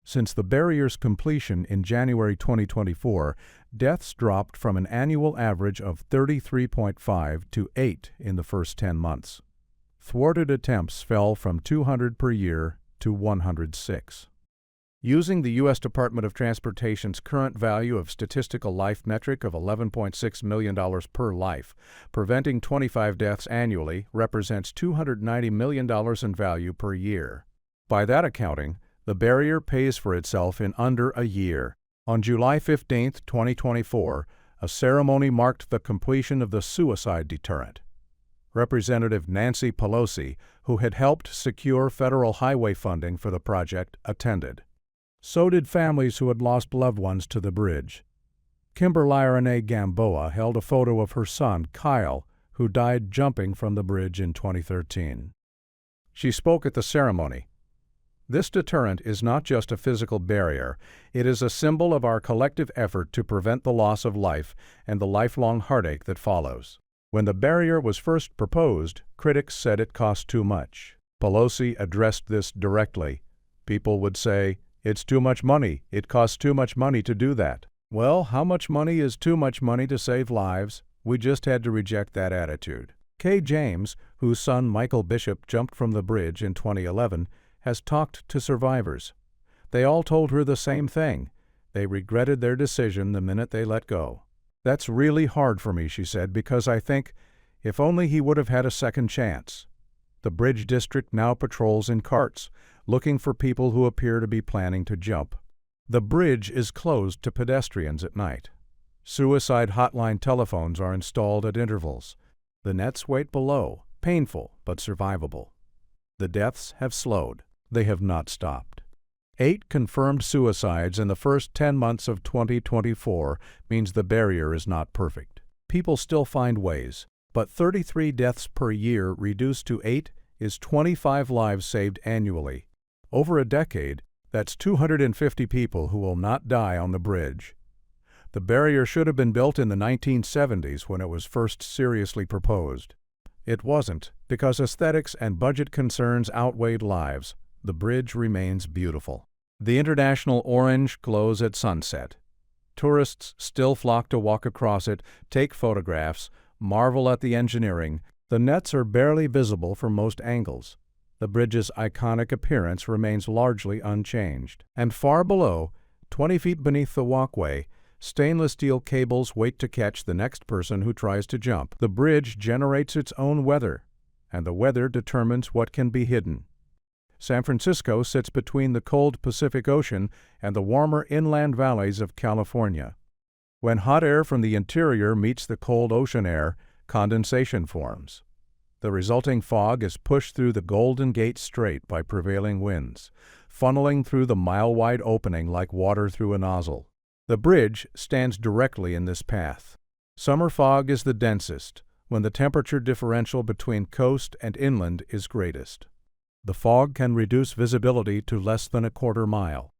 Since the barrier's completion in January 2024, deaths dropped from an annual average of 33.5 to 8 in the first 10 months. Thwarted attempts fell from 200 per year to 106. Using the U.S. Department of Transportation's current value of statistical life metric of $11.6 million per life, preventing 25 deaths annually represents $290 million in value per year. By that accounting, the barrier pays for itself in under a year. On July 15, 2024, a ceremony marked the completion of the suicide deterrent. Representative Nancy Pelosi, who had helped secure federal highway funding for the project, attended. So did families who had lost loved ones to the bridge. Kimberly Renee Gamboa held a photo of her son, Kyle, who died jumping from the bridge in 2013. She spoke at the ceremony. This deterrent is not just a physical barrier, it is a symbol of our collective effort to prevent the loss of life and the lifelong heartache that follows. When the barrier was first proposed, critics said it cost too much. Pelosi addressed this directly. People would say, "It's too much money. It costs too much money to do that." Well, how much money is too much money to save lives? We just had to reject that attitude. Kay James, whose son Michael Bishop jumped from the bridge in 2011, has talked to survivors. They all told her the same thing. They regretted their decision the minute they let go. "That's really hard for me," she said, "because I think, if only he would have had a second chance." The Bridge District now patrols in carts, looking for people who appear to be planning to jump. The bridge is closed to pedestrians at night. Suicide hotline telephones are installed at intervals. The nets wait below, painful but survivable. The deaths have slowed. They have not stopped. 8 confirmed suicides in the first 10 months of 2024 means the barrier is not perfect. People still find ways, but 33 deaths per year reduced to 8 is 25 lives saved annually. Over a decade, that's 250 people who will not die on the bridge. The barrier should have been built in the 1970s when it was first seriously proposed. It wasn't, because aesthetics and budget concerns outweighed lives. The bridge remains beautiful. The International Orange glows at sunset. Tourists still flock to walk across it, take photographs, marvel at the engineering. The nets are barely visible from most angles. The bridge's iconic appearance remains largely unchanged. And far below, 20 feet beneath the walkway, stainless steel cables wait to catch the next person who tries to jump. The bridge generates its own weather, and the weather determines what can be hidden. San Francisco sits between the cold Pacific Ocean and the warmer inland valleys of California. When hot air from the interior meets the cold ocean air, condensation forms. The resulting fog is pushed through the Golden Gate Strait by prevailing winds, funneling through the mile-wide opening like water through a nozzle. The bridge stands directly in this path. Summer fog is the densest, when the temperature differential between coast and inland is greatest. The fog can reduce visibility to less than a quarter mile.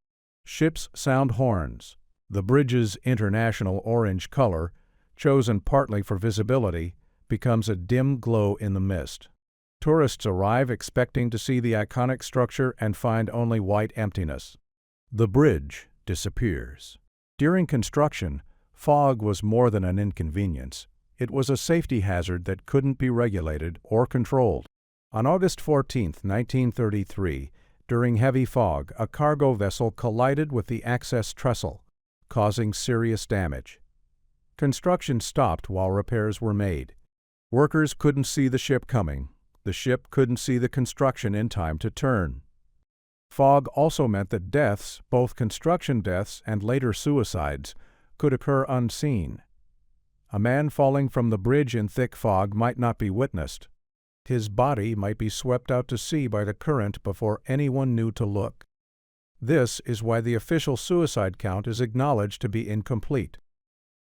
Ships sound horns. The bridge's international orange color, chosen partly for visibility, becomes a dim glow in the mist. Tourists arrive expecting to see the iconic structure and find only white emptiness. The bridge disappears. During construction, fog was more than an inconvenience. It was a safety hazard that couldn't be regulated or controlled. On August 14, 1933, during heavy fog, a cargo vessel collided with the access trestle, causing serious damage. Construction stopped while repairs were made. Workers couldn't see the ship coming. The ship couldn't see the construction in time to turn. Fog also meant that deaths, both construction deaths and later suicides, could occur unseen. A man falling from the bridge in thick fog might not be witnessed. His body might be swept out to sea by the current before anyone knew to look. This is why the official suicide count is acknowledged to be incomplete.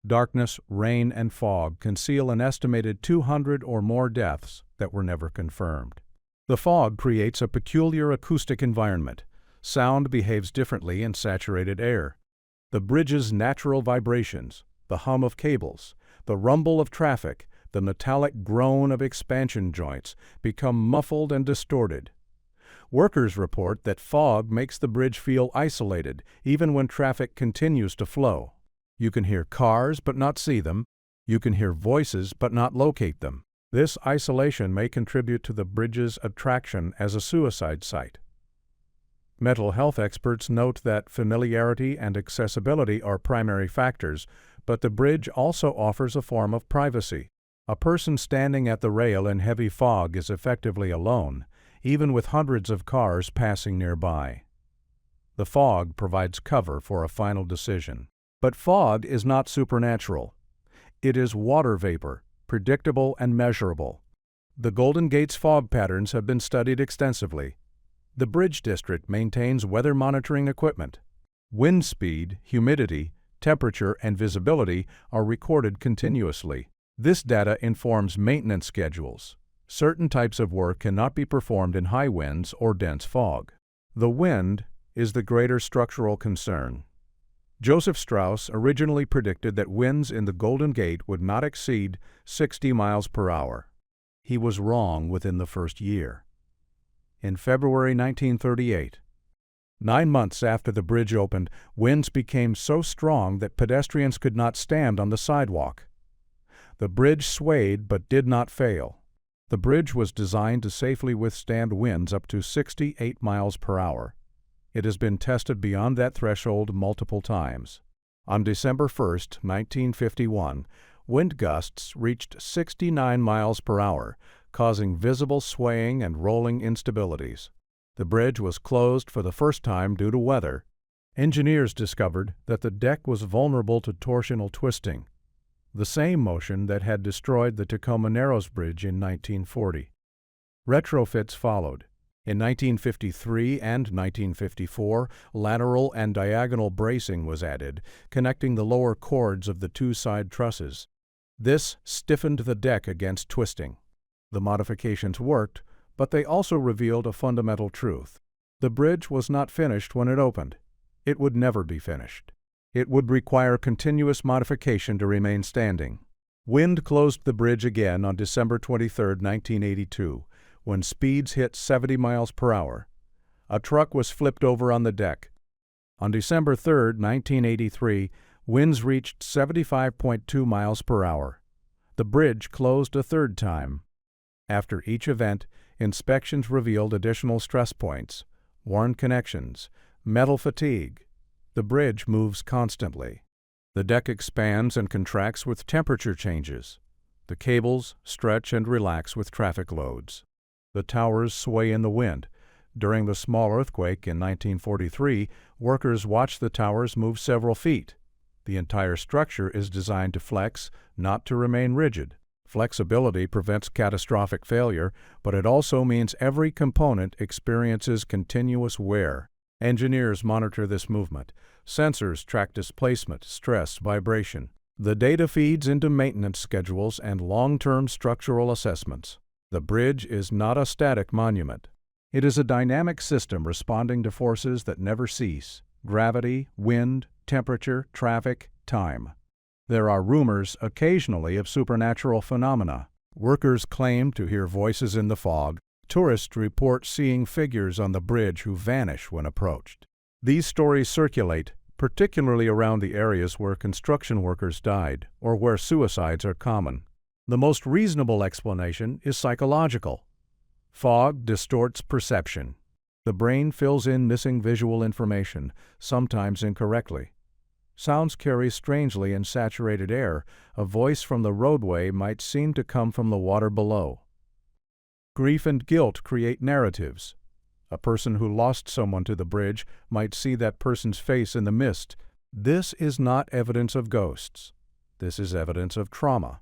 Darkness, rain, and fog conceal an estimated 200 or more deaths that were never confirmed. The fog creates a peculiar acoustic environment. Sound behaves differently in saturated air. The bridge's natural vibrations, the hum of cables, the rumble of traffic, the metallic groan of expansion joints become muffled and distorted. Workers report that fog makes the bridge feel isolated, even when traffic continues to flow. You can hear cars but not see them. You can hear voices but not locate them. This isolation may contribute to the bridge's attraction as a suicide site. Mental health experts note that familiarity and accessibility are primary factors, but the bridge also offers a form of privacy. A person standing at the rail in heavy fog is effectively alone, even with hundreds of cars passing nearby. The fog provides cover for a final decision. But fog is not supernatural. It is water vapor, predictable and measurable. The Golden Gate's fog patterns have been studied extensively. The Bridge District maintains weather monitoring equipment. Wind speed, humidity, temperature, and visibility are recorded continuously. This data informs maintenance schedules. Certain types of work cannot be performed in high winds or dense fog. The wind is the greater structural concern. Joseph Strauss originally predicted that winds in the Golden Gate would not exceed 60 miles per hour. He was wrong within the first year. In February 1938, 9 months after the bridge opened, winds became so strong that pedestrians could not stand on the sidewalk. The bridge swayed but did not fail. The bridge was designed to safely withstand winds up to 68 miles per hour. It has been tested beyond that threshold multiple times. On December 1, 1951, wind gusts reached 69 miles per hour, causing visible swaying and rolling instabilities. The bridge was closed for the first time due to weather. Engineers discovered that the deck was vulnerable to torsional twisting, the same motion that had destroyed the Tacoma Narrows Bridge in 1940. Retrofits followed. In 1953 and 1954, lateral and diagonal bracing was added, connecting the lower chords of the two side trusses. This stiffened the deck against twisting. The modifications worked, but they also revealed a fundamental truth. The bridge was not finished when it opened. It would never be finished. It would require continuous modification to remain standing. Wind closed the bridge again on December 23, 1982. When speeds hit 70 miles per hour. A truck was flipped over on the deck. On December 3, 1983, Winds reached 75.2 miles per hour. The bridge closed a third time. After each event, inspections revealed additional stress points, worn connections, metal fatigue. The bridge moves constantly. The deck expands and contracts with temperature changes. The cables stretch and relax with traffic loads. The towers sway in the wind. During the small earthquake in 1943, workers watched the towers move several feet. The entire structure is designed to flex, not to remain rigid. Flexibility prevents catastrophic failure, but it also means every component experiences continuous wear. Engineers monitor this movement. Sensors track displacement, stress, vibration. The data feeds into maintenance schedules and long-term structural assessments. The bridge is not a static monument. It is a dynamic system responding to forces that never cease: gravity, wind, temperature, traffic, time. There are rumors occasionally of supernatural phenomena. Workers claim to hear voices in the fog. Tourists report seeing figures on the bridge who vanish when approached. These stories circulate, particularly around the areas where construction workers died or where suicides are common. The most reasonable explanation is psychological. Fog distorts perception. The brain fills in missing visual information, sometimes incorrectly. Sounds carry strangely in saturated air. A voice from the roadway might seem to come from the water below. Grief and guilt create narratives. A person who lost someone to the bridge might see that person's face in the mist. This is not evidence of ghosts. This is evidence of trauma.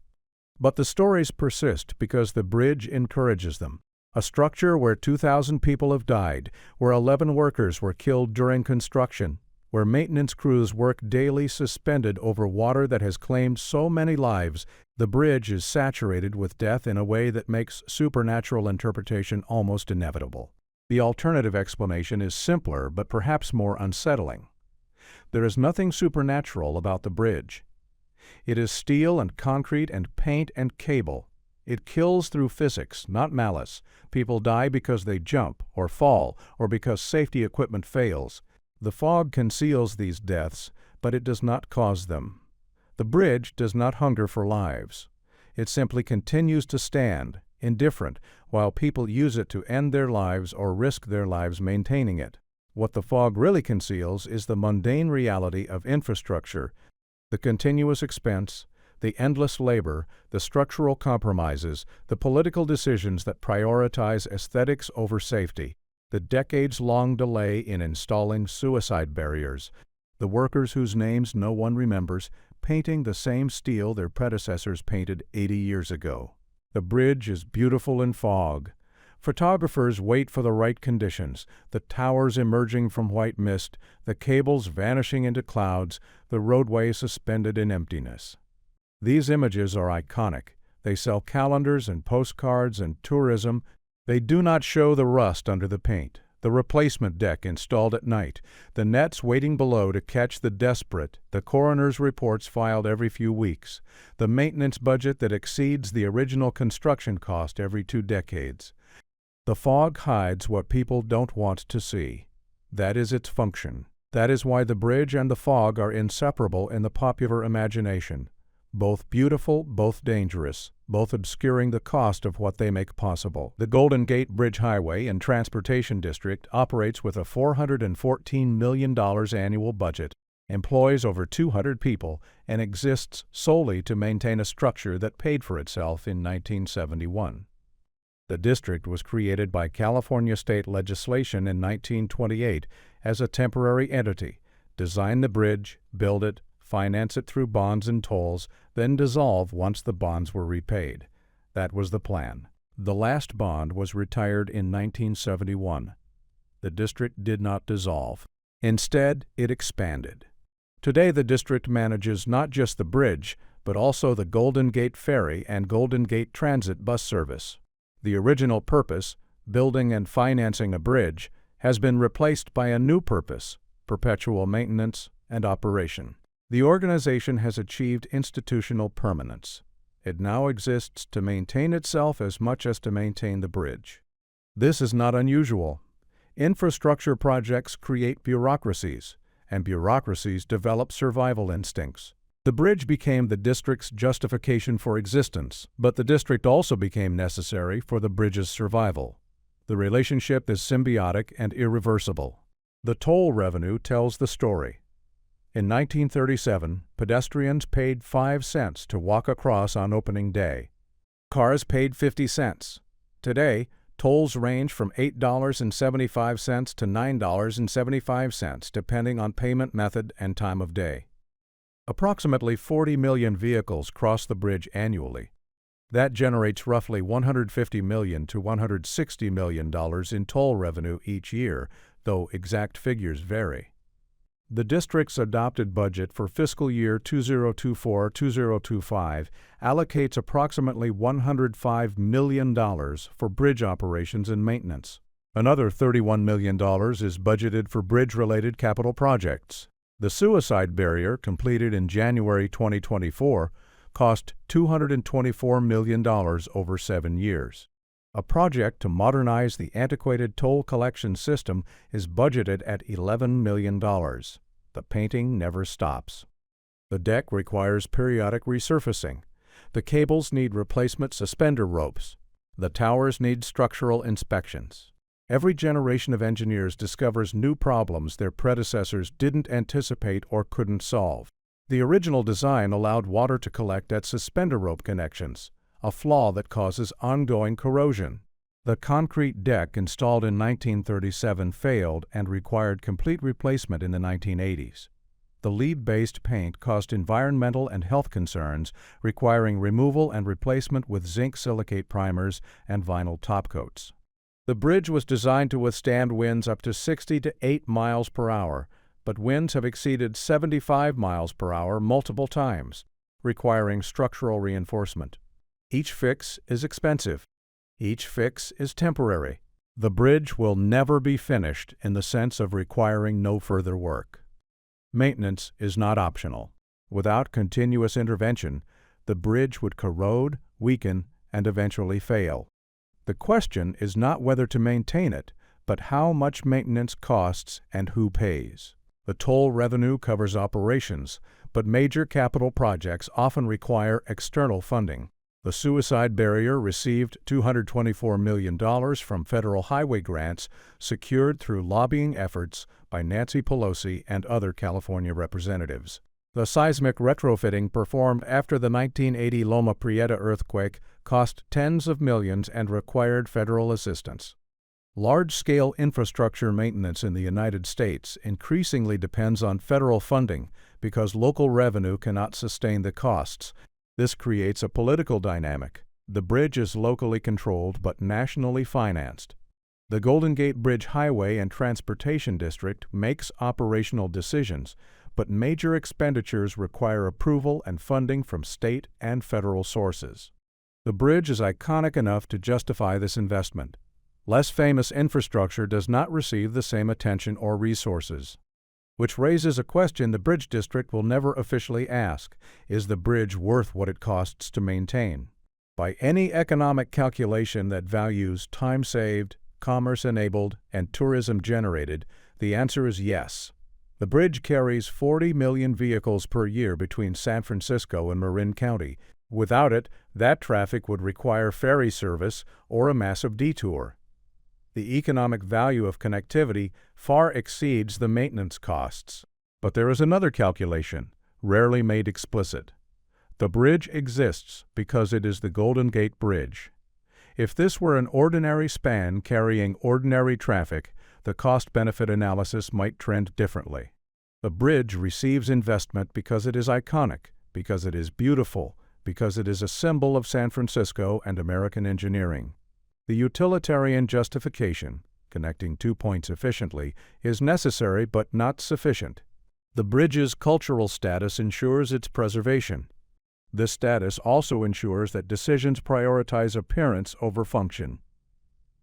But the stories persist because the bridge encourages them. A structure where 2,000 people have died, where 11 workers were killed during construction, where maintenance crews work daily suspended over water that has claimed so many lives, the bridge is saturated with death in a way that makes supernatural interpretation almost inevitable. The alternative explanation is simpler but perhaps more unsettling. There is nothing supernatural about the bridge. It is steel and concrete and paint and cable. It kills through physics, not malice. People die because they jump or fall or because safety equipment fails. The fog conceals these deaths, but it does not cause them. The bridge does not hunger for lives. It simply continues to stand, indifferent, while people use it to end their lives or risk their lives maintaining it. What the fog really conceals is the mundane reality of infrastructure, the continuous expense, the endless labor, the structural compromises, the political decisions that prioritize aesthetics over safety, the decades-long delay in installing suicide barriers, the workers whose names no one remembers, painting the same steel their predecessors painted 80 years ago. The bridge is beautiful in fog. Photographers wait for the right conditions, the towers emerging from white mist, the cables vanishing into clouds, the roadway suspended in emptiness. These images are iconic. They sell calendars and postcards and tourism. They do not show the rust under the paint, the replacement deck installed at night, the nets waiting below to catch the desperate, the coroner's reports filed every few weeks, the maintenance budget that exceeds the original construction cost every 2 decades. The fog hides what people don't want to see. That is its function. That is why the bridge and the fog are inseparable in the popular imagination. Both beautiful, both dangerous, both obscuring the cost of what they make possible. The Golden Gate Bridge Highway and Transportation District operates with a $414 million annual budget, employs over 200 people, and exists solely to maintain a structure that paid for itself in 1971. The district was created by California state legislation in 1928 as a temporary entity, design the bridge, build it, finance it through bonds and tolls, then dissolve once the bonds were repaid. That was the plan. The last bond was retired in 1971. The district did not dissolve. Instead, it expanded. Today, the district manages not just the bridge, but also the Golden Gate Ferry and Golden Gate Transit bus service. The original purpose, building and financing a bridge, has been replaced by a new purpose, perpetual maintenance and operation. The organization has achieved institutional permanence. It now exists to maintain itself as much as to maintain the bridge. This is not unusual. Infrastructure projects create bureaucracies, and bureaucracies develop survival instincts. The bridge became the district's justification for existence, but the district also became necessary for the bridge's survival. The relationship is symbiotic and irreversible. The toll revenue tells the story. In 1937, pedestrians paid 5 cents to walk across on opening day. Cars paid 50 cents. Today, tolls range from $8.75 to $9.75, depending on payment method and time of day. Approximately 40 million vehicles cross the bridge annually. That generates roughly $150 million to $160 million in toll revenue each year, though exact figures vary. The district's adopted budget for fiscal year 2024-2025 allocates approximately $105 million for bridge operations and maintenance. Another $31 million is budgeted for bridge-related capital projects. The suicide barrier, completed in January 2024, cost $224 million over 7 years. A project to modernize the antiquated toll collection system is budgeted at $11 million. The painting never stops. The deck requires periodic resurfacing. The cables need replacement suspender ropes. The towers need structural inspections. Every generation of engineers discovers new problems their predecessors didn't anticipate or couldn't solve. The original design allowed water to collect at suspender rope connections, a flaw that causes ongoing corrosion. The concrete deck installed in 1937 failed and required complete replacement in the 1980s. The lead-based paint caused environmental and health concerns, requiring removal and replacement with zinc silicate primers and vinyl topcoats. The bridge was designed to withstand winds up to 60 to 8 miles per hour, but winds have exceeded 75 miles per hour multiple times, requiring structural reinforcement. Each fix is expensive. Each fix is temporary. The bridge will never be finished in the sense of requiring no further work. Maintenance is not optional. Without continuous intervention, the bridge would corrode, weaken, and eventually fail. The question is not whether to maintain it, but how much maintenance costs and who pays. The toll revenue covers operations, but major capital projects often require external funding. The suicide barrier received $224 million from federal highway grants secured through lobbying efforts by Nancy Pelosi and other California representatives. The seismic retrofitting performed after the 1980 Loma Prieta earthquake cost tens of millions and required federal assistance. Large-scale infrastructure maintenance in the United States increasingly depends on federal funding because local revenue cannot sustain the costs. This creates a political dynamic. The bridge is locally controlled but nationally financed. The Golden Gate Bridge Highway and Transportation District makes operational decisions, but major expenditures require approval and funding from state and federal sources. The bridge is iconic enough to justify this investment. Less famous infrastructure does not receive the same attention or resources. Which raises a question the Bridge District will never officially ask: is the bridge worth what it costs to maintain? By any economic calculation that values time saved, commerce enabled, and tourism generated, the answer is yes. The bridge carries 40 million vehicles per year between San Francisco and Marin County. Without it, that traffic would require ferry service or a massive detour. The economic value of connectivity far exceeds the maintenance costs. But there is another calculation, rarely made explicit. The bridge exists because it is the Golden Gate Bridge. If this were an ordinary span carrying ordinary traffic, the cost-benefit analysis might trend differently. The bridge receives investment because it is iconic, because it is beautiful, because it is a symbol of San Francisco and American engineering. The utilitarian justification, connecting 2 points efficiently, is necessary but not sufficient. The bridge's cultural status ensures its preservation. This status also ensures that decisions prioritize appearance over function.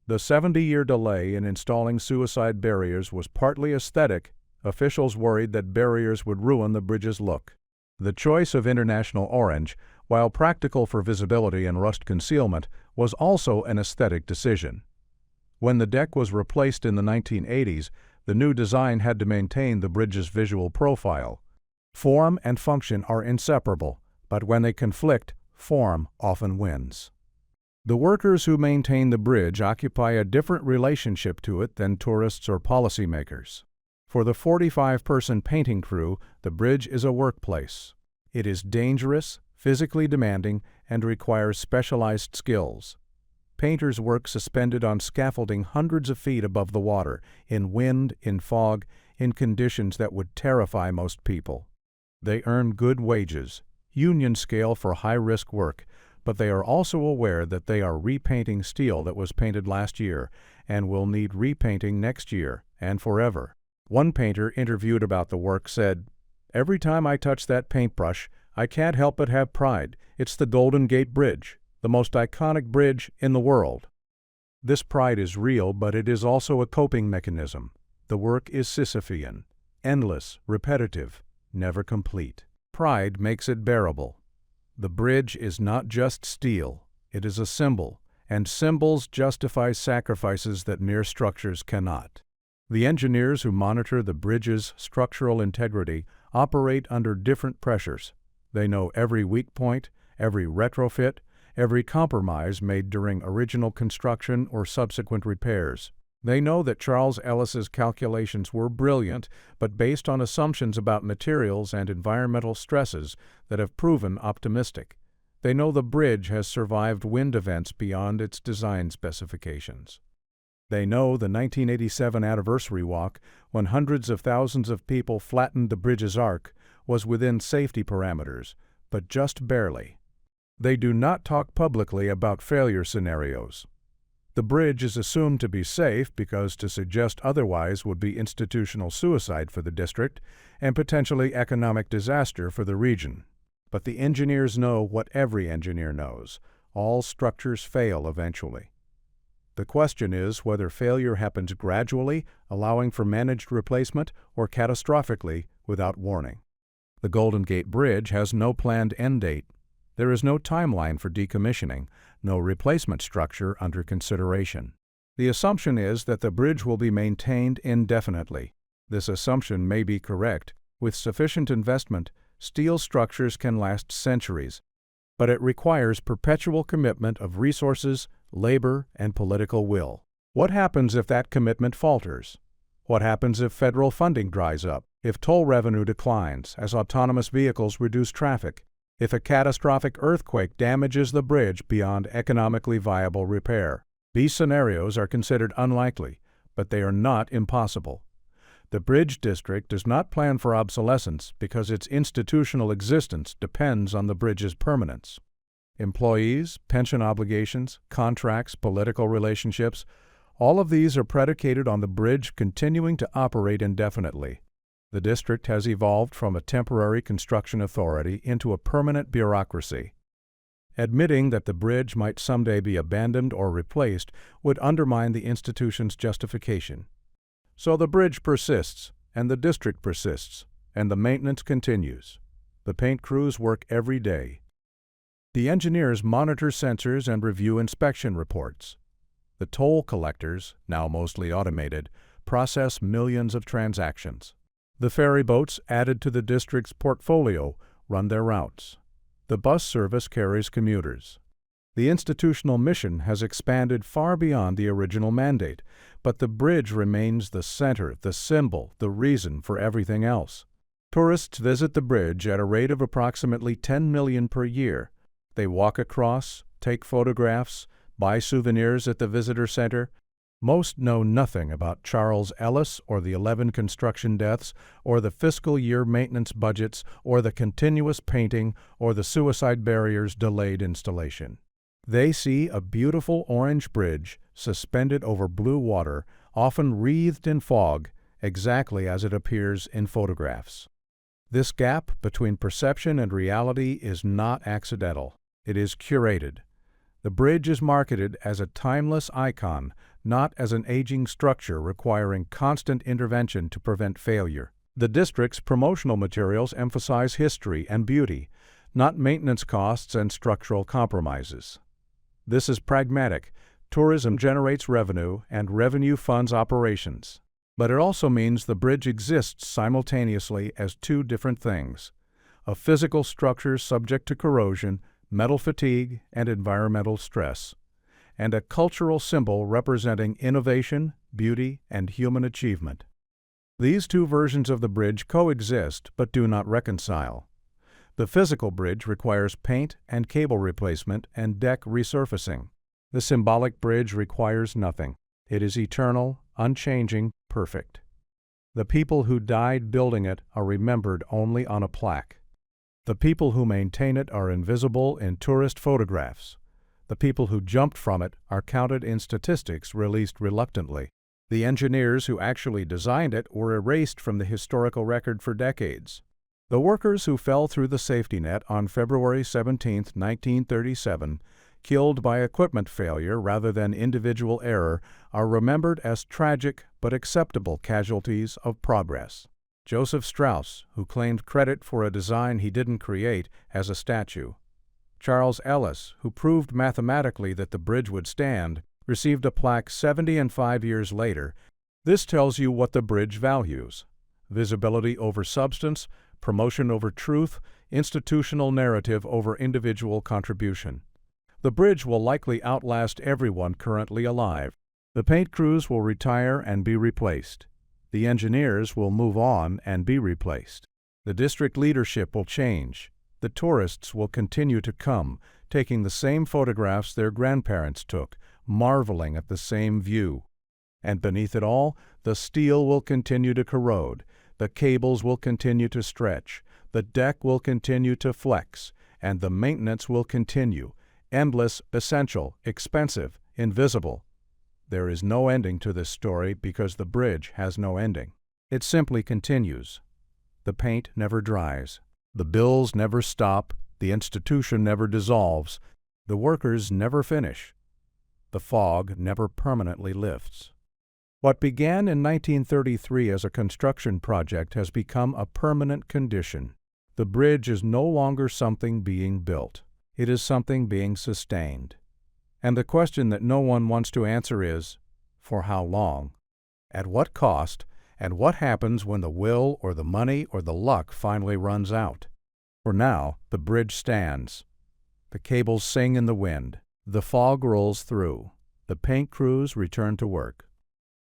The 70-year delay in installing suicide barriers was partly aesthetic. Officials worried that barriers would ruin the bridge's look. The choice of international orange, while practical for visibility and rust concealment, was also an aesthetic decision. When the deck was replaced in the 1980s, The new design had to maintain the bridge's visual profile. Form and function are inseparable, but when they conflict, form often wins. The workers who maintain the bridge occupy a different relationship to it than tourists or policymakers. For the 45-person painting crew, the bridge is a workplace. It is dangerous, physically demanding, and requires specialized skills. Painters work suspended on scaffolding hundreds of feet above the water, in wind, in fog, in conditions that would terrify most people. They earn good wages, union scale for high-risk work, but they are also aware that they are repainting steel that was painted last year and will need repainting next year and forever. One painter interviewed about the work said, "Every time I touch that paintbrush, I can't help but have pride. It's the Golden Gate Bridge, the most iconic bridge in the world." This pride is real, but it is also a coping mechanism. The work is Sisyphean, endless, repetitive, never complete. Pride makes it bearable. The bridge is not just steel, it is a symbol, and symbols justify sacrifices that mere structures cannot. The engineers who monitor the bridge's structural integrity operate under different pressures. They know every weak point, every retrofit, every compromise made during original construction or subsequent repairs. They know that Charles Ellis's calculations were brilliant, but based on assumptions about materials and environmental stresses that have proven optimistic. They know the bridge has survived wind events beyond its design specifications. They know the 1987 anniversary walk, when hundreds of thousands of people flattened the bridge's arc, was within safety parameters, but just barely. They do not talk publicly about failure scenarios. The bridge is assumed to be safe because to suggest otherwise would be institutional suicide for the district and potentially economic disaster for the region. But the engineers know what every engineer knows: all structures fail eventually. The question is whether failure happens gradually, allowing for managed replacement, or catastrophically, without warning. The Golden Gate Bridge has no planned end date. There is no timeline for decommissioning, no replacement structure under consideration. The assumption is that the bridge will be maintained indefinitely. This assumption may be correct. With sufficient investment, steel structures can last centuries, but it requires perpetual commitment of resources, labor, and political will. What happens if that commitment falters? What happens if federal funding dries up? If toll revenue declines as autonomous vehicles reduce traffic? If a catastrophic earthquake damages the bridge beyond economically viable repair? These scenarios are considered unlikely, but they are not impossible. The Bridge District does not plan for obsolescence because its institutional existence depends on the bridge's permanence. Employees, pension obligations, contracts, political relationships, all of these are predicated on the bridge continuing to operate indefinitely. The district has evolved from a temporary construction authority into a permanent bureaucracy. Admitting that the bridge might someday be abandoned or replaced would undermine the institution's justification. So the bridge persists, and the district persists, and the maintenance continues. The paint crews work every day. The engineers monitor sensors and review inspection reports. The toll collectors, now mostly automated, process millions of transactions. The ferry boats added to the district's portfolio run their routes. The bus service carries commuters. The institutional mission has expanded far beyond the original mandate, but the bridge remains the center, the symbol, the reason for everything else. Tourists visit the bridge at a rate of approximately 10 million per year. They walk across, take photographs, buy souvenirs at the visitor center. Most know nothing about Charles Ellis or the 11 construction deaths or the fiscal year maintenance budgets or the continuous painting or the suicide barrier's delayed installation. They see a beautiful orange bridge suspended over blue water, often wreathed in fog, exactly as it appears in photographs. This gap between perception and reality is not accidental. It is curated. The bridge is marketed as a timeless icon, not as an aging structure requiring constant intervention to prevent failure. The district's promotional materials emphasize history and beauty, not maintenance costs and structural compromises. This is pragmatic. Tourism generates revenue, and revenue funds operations. But it also means the bridge exists simultaneously as two different things: a physical structure subject to corrosion, metal fatigue, and environmental stress, and a cultural symbol representing innovation, beauty, and human achievement. These two versions of the bridge coexist but do not reconcile. The physical bridge requires paint and cable replacement and deck resurfacing. The symbolic bridge requires nothing. It is eternal, unchanging, perfect. The people who died building it are remembered only on a plaque. The people who maintain it are invisible in tourist photographs. The people who jumped from it are counted in statistics released reluctantly. The engineers who actually designed it were erased from the historical record for decades. The workers who fell through the safety net on February 17, 1937, killed by equipment failure rather than individual error, are remembered as tragic but acceptable casualties of progress. Joseph Strauss, who claimed credit for a design he didn't create, has a statue. Charles Ellis, who proved mathematically that the bridge would stand, received a plaque 75 years later. This tells you what the bridge values: visibility over substance, promotion over truth, institutional narrative over individual contribution. The bridge will likely outlast everyone currently alive. The paint crews will retire and be replaced. The engineers will move on and be replaced. The district leadership will change. The tourists will continue to come, taking the same photographs their grandparents took, marveling at the same view. And beneath it all, the steel will continue to corrode, the cables will continue to stretch, the deck will continue to flex, and the maintenance will continue, endless, essential, expensive, invisible. There is no ending to this story because the bridge has no ending. It simply continues. The paint never dries. The bills never stop. The institution never dissolves. The workers never finish. The fog never permanently lifts. What began in 1933 as a construction project has become a permanent condition. The bridge is no longer something being built. It is something being sustained. And the question that no one wants to answer is, for how long? At what cost? And what happens when the will or the money or the luck finally runs out? For now, the bridge stands. The cables sing in the wind. The fog rolls through. The paint crews return to work.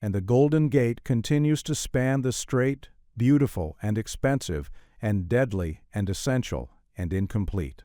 And the Golden Gate continues to span the straight, beautiful and expensive, and deadly and essential and incomplete.